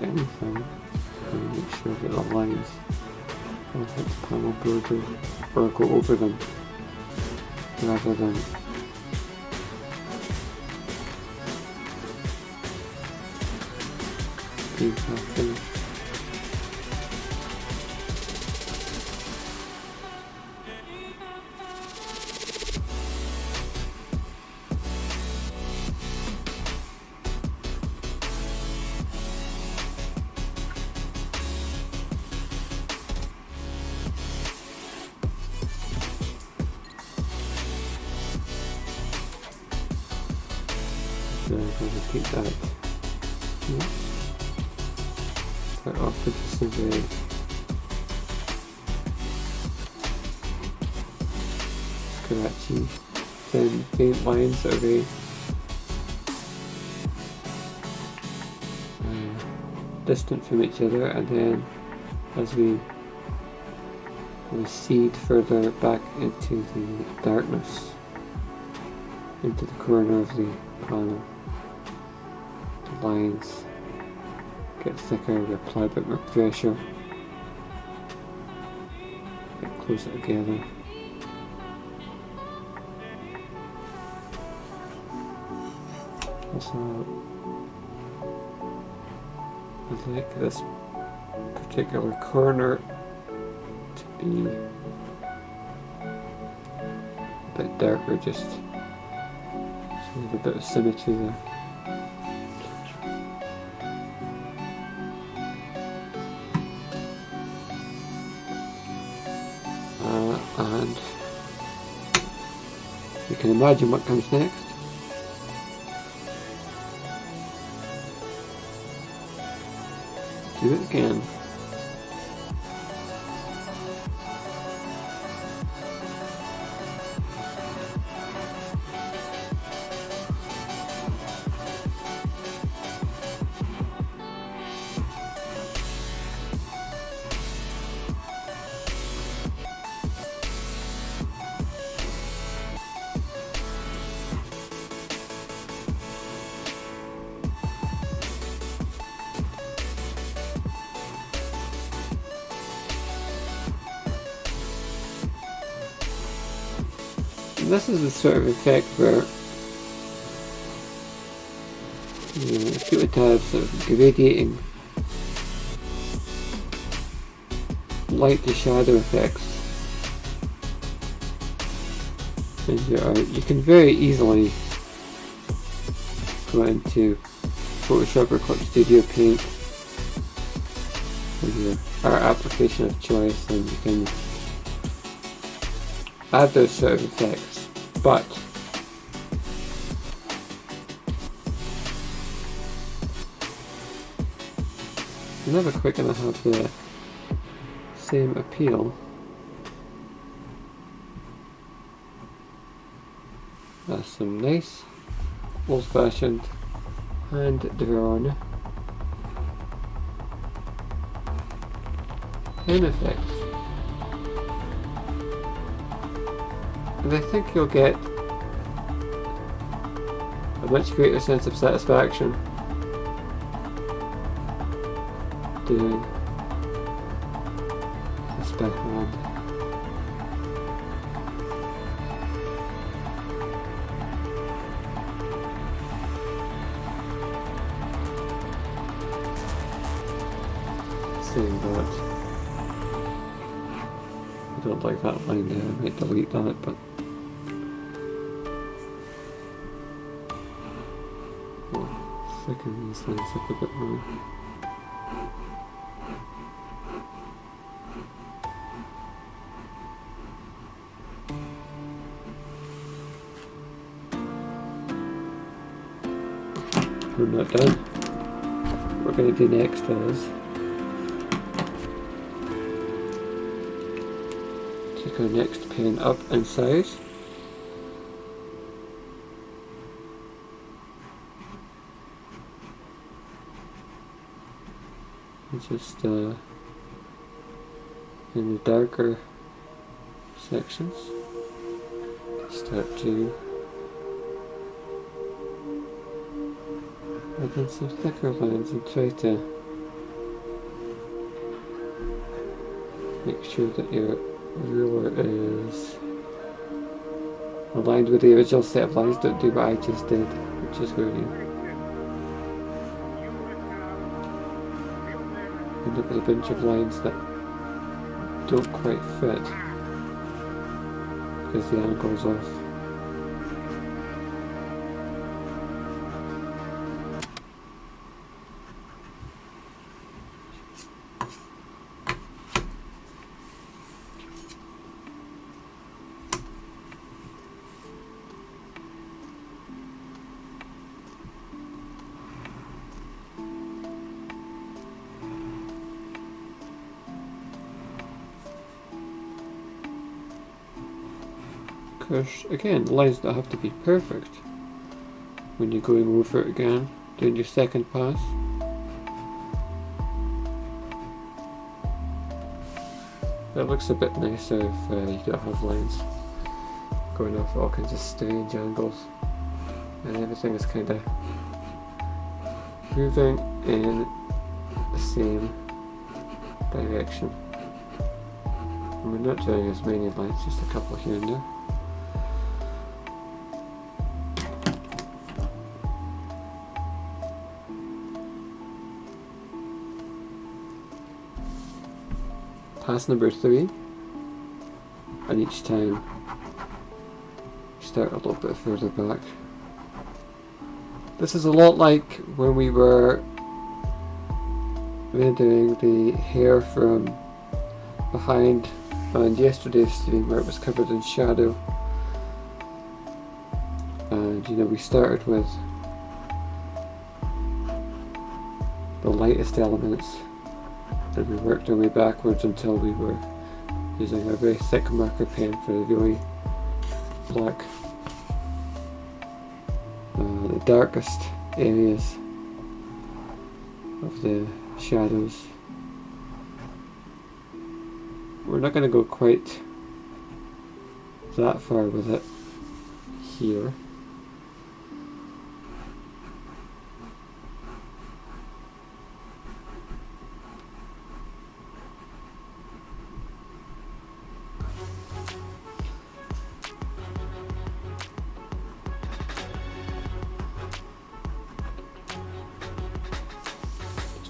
Anything, and make sure that the lines don't hit the panel border or go over them rather than being half finished. So I'm going to keep that quite often just as a scratchy, thin, faint lines that are very distant from each other, and then as we recede further back into the darkness, into the corner of the panel, the lines get thicker, we apply a bit more pressure, get closer together. Also, I like this particular corner to be a bit darker, just so we have a bit of symmetry there. And you can imagine what comes next. Do it again. This is the sort of effect where if you were to have sort of gradiating light to shadow effects, and you can very easily go into Photoshop or Clip Studio Paint with your art application of choice, and you can add those sort of effects, but you're never quite going to have the same appeal as some nice old-fashioned hand-drawn pen effects. And I think you'll get a much greater sense of satisfaction doing this background. saying that. I don't like that line there, I might delete that, but we'll thicken these lines up a bit more. We're not done. What we're going to do next is take our next pen up in size. And just in the darker sections start to add in some thicker lines and try to make sure that your ruler is aligned with the original set of lines. Don't do what I just did, which is where you end up with a bunch of lines that don't quite fit because the angle's off. Because again, the lines don't have to be perfect when you're going over it again, doing your second pass. It looks a bit nicer if you don't have lines going off at all kinds of strange angles and everything is kind of moving in the same direction. And we're not doing as many lines, just a couple here and there. Pass number 3, and each time start a little bit further back. This is a lot like when we were doing the hair from behind on yesterday's stream where it was covered in shadow, and you know, we started with the lightest elements and we worked our way backwards until we were using a very thick marker pen for the really black, the darkest areas of the shadows. We're not going to go quite that far with it here.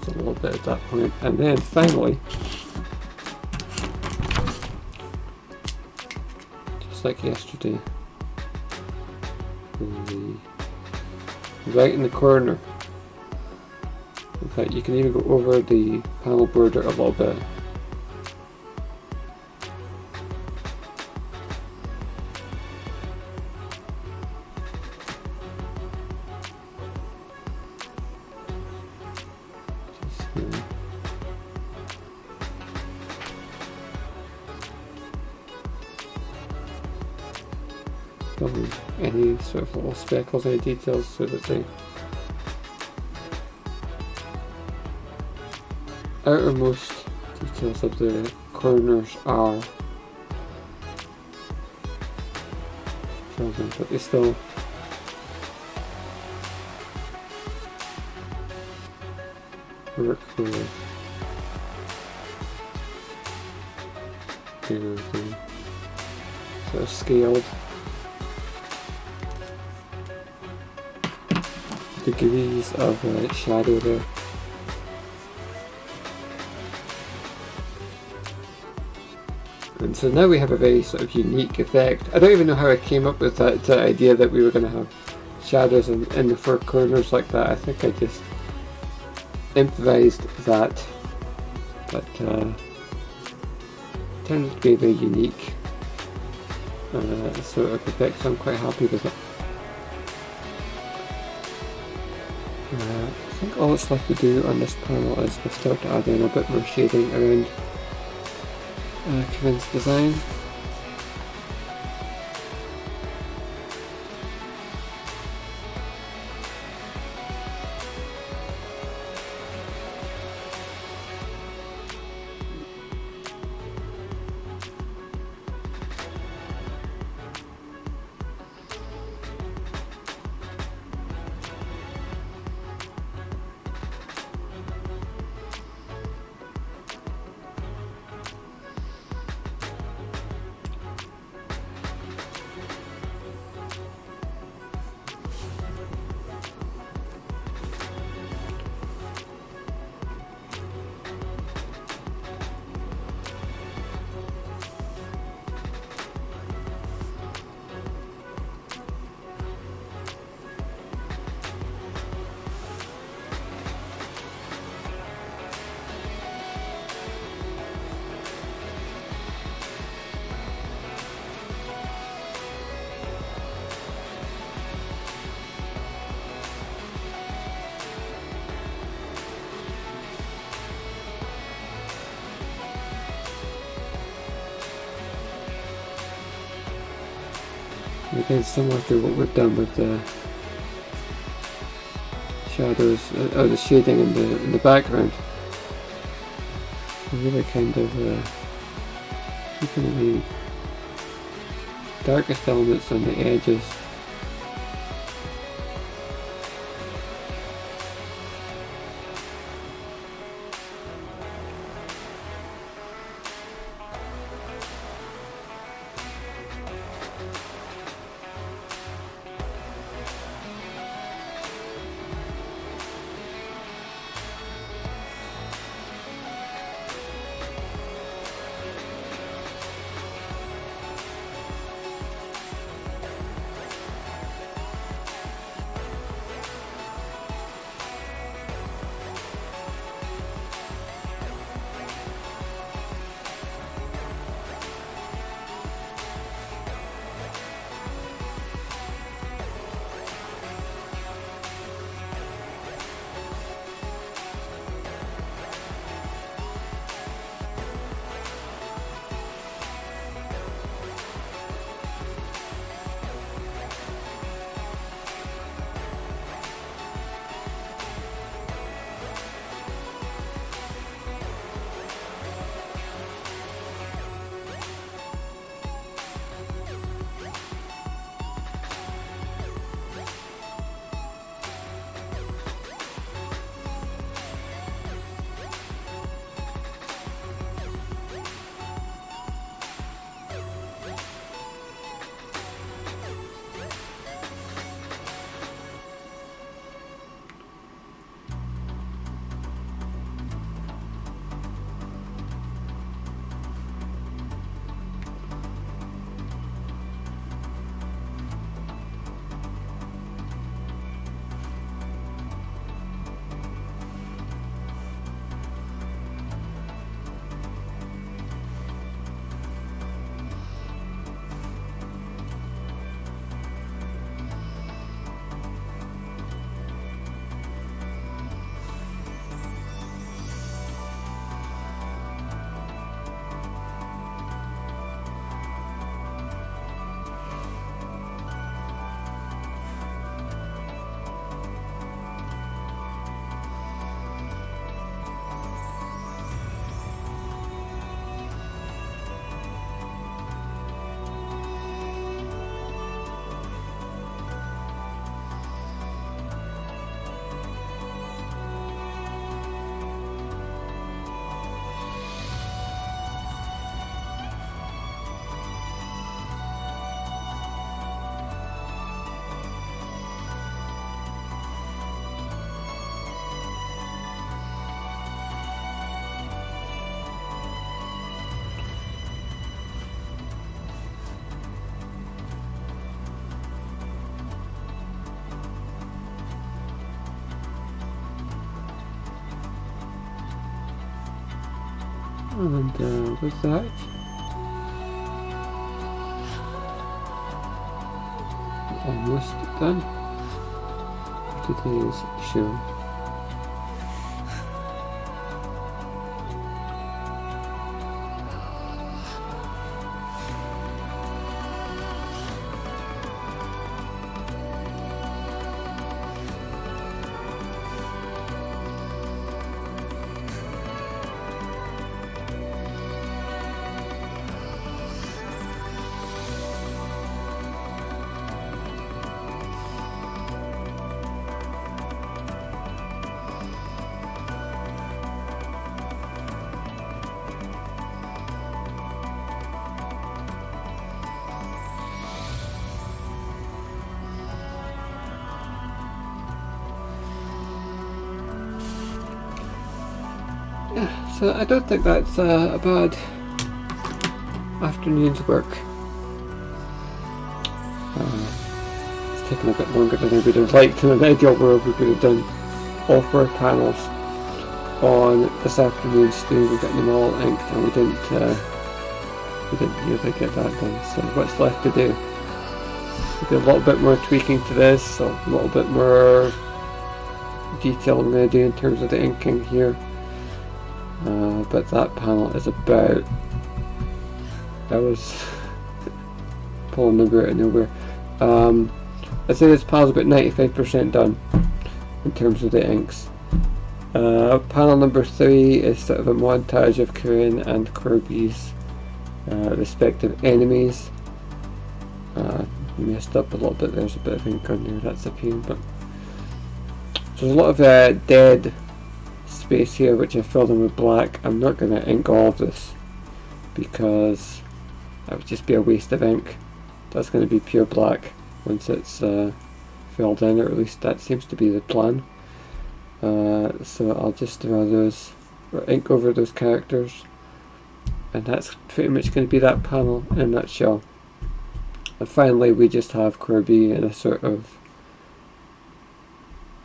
A little bit at that point, and then finally, just like yesterday, right in the corner. In fact, you can even go over the panel border a little bit. Any sort of little speckles, any details, so that the outermost details of the corners are filled in, but they still work with, you know, the sort of scaled degrees of shadow there. And so now we have a very sort of unique effect. I don't even know how I came up with that idea that we were going to have shadows in the four corners like that. I think I just improvised that, but turned out to be a very unique sort of effect, so I'm quite happy with it. I think all that's left to do on this panel is to start to add in a bit more shading around Kevin's design. Again, similar to what we've done with the shadows, or the shading in the background. We're really kind of keeping the darkest elements on the edges. And with that, almost done for today's show. Yeah, so I don't think that's a bad afternoon's work. It's taken a bit longer than I would have liked. In an ideal world, we would have done all 4 panels on this afternoon's stream. We're getting them all inked, and we didn't really get that done. So what's left to do? Maybe a little bit more tweaking to this, a little bit more detail I'm going to do in terms of the inking here. But that panel is about, I was pulling number out of nowhere. I'd say this panel's about 95% done in terms of the inks. Panel number 3 is sort of a montage of Corinne and Corbie's respective enemies. Messed up a little bit, there's a bit of ink on there, that's a pain, but there's a lot of dead space here which I filled in with black. I'm not going to ink all of this because that would just be a waste of ink. That's going to be pure black once it's filled in, or at least that seems to be the plan. So I'll just draw those, or ink over those characters, and that's pretty much going to be that panel in a nutshell. And finally we just have Corbie in a sort of,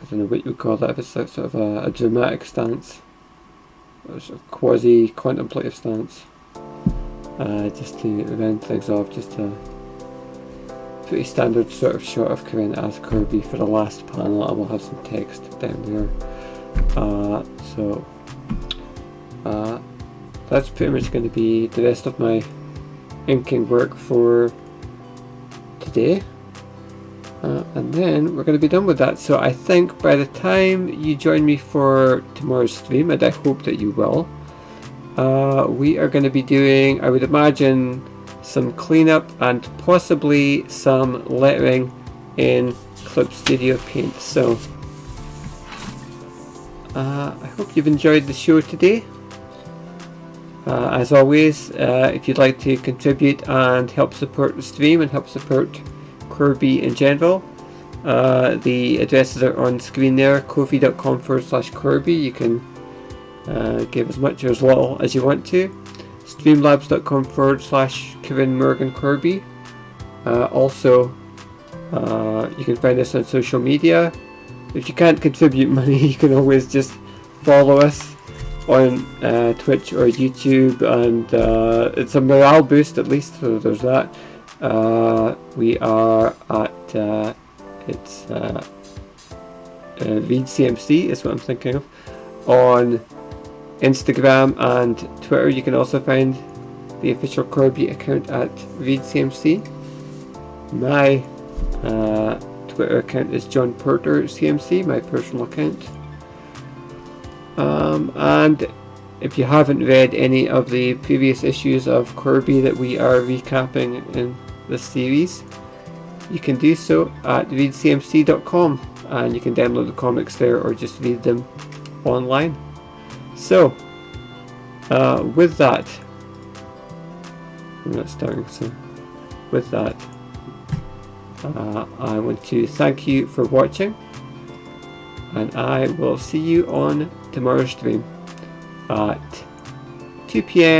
I don't know what you would call that, if it's like sort of a dramatic stance, or sort of quasi-contemplative stance, just to round things off, just a pretty standard sort of shot of Corinne as Corbie for the last panel, and we'll have some text down there. That's pretty much going to be the rest of my inking work for today. And then we're going to be done with that. So I think by the time you join me for tomorrow's stream, and I hope that you will, we are going to be doing, I would imagine, some cleanup and possibly some lettering in CLUB Studio Paint. So I hope you've enjoyed the show today. As always, if you'd like to contribute and help support the stream and help support Corbie in general, the addresses are on screen there, ko-fi.com/Corbie. You can give as much or as little as you want to. Streamlabs.com/Corinne Morgan Corbie. Also, you can find us on social media. If you can't contribute money, you can always just follow us on Twitch or YouTube, and it's a morale boost at least, so there's that. We are at ReadCMC is what I'm thinking of on Instagram and Twitter. You can also find the official Corbie account at ReadCMC. My Twitter account is John Porter CMC, my personal account. And if you haven't read any of the previous issues of Corbie that we are recapping in this series, you can do so at readcmc.com, and you can download the comics there or just read them online. So with that, I'm not starting, so with that, I want to thank you for watching, and I will see you on tomorrow's stream at 2 p.m.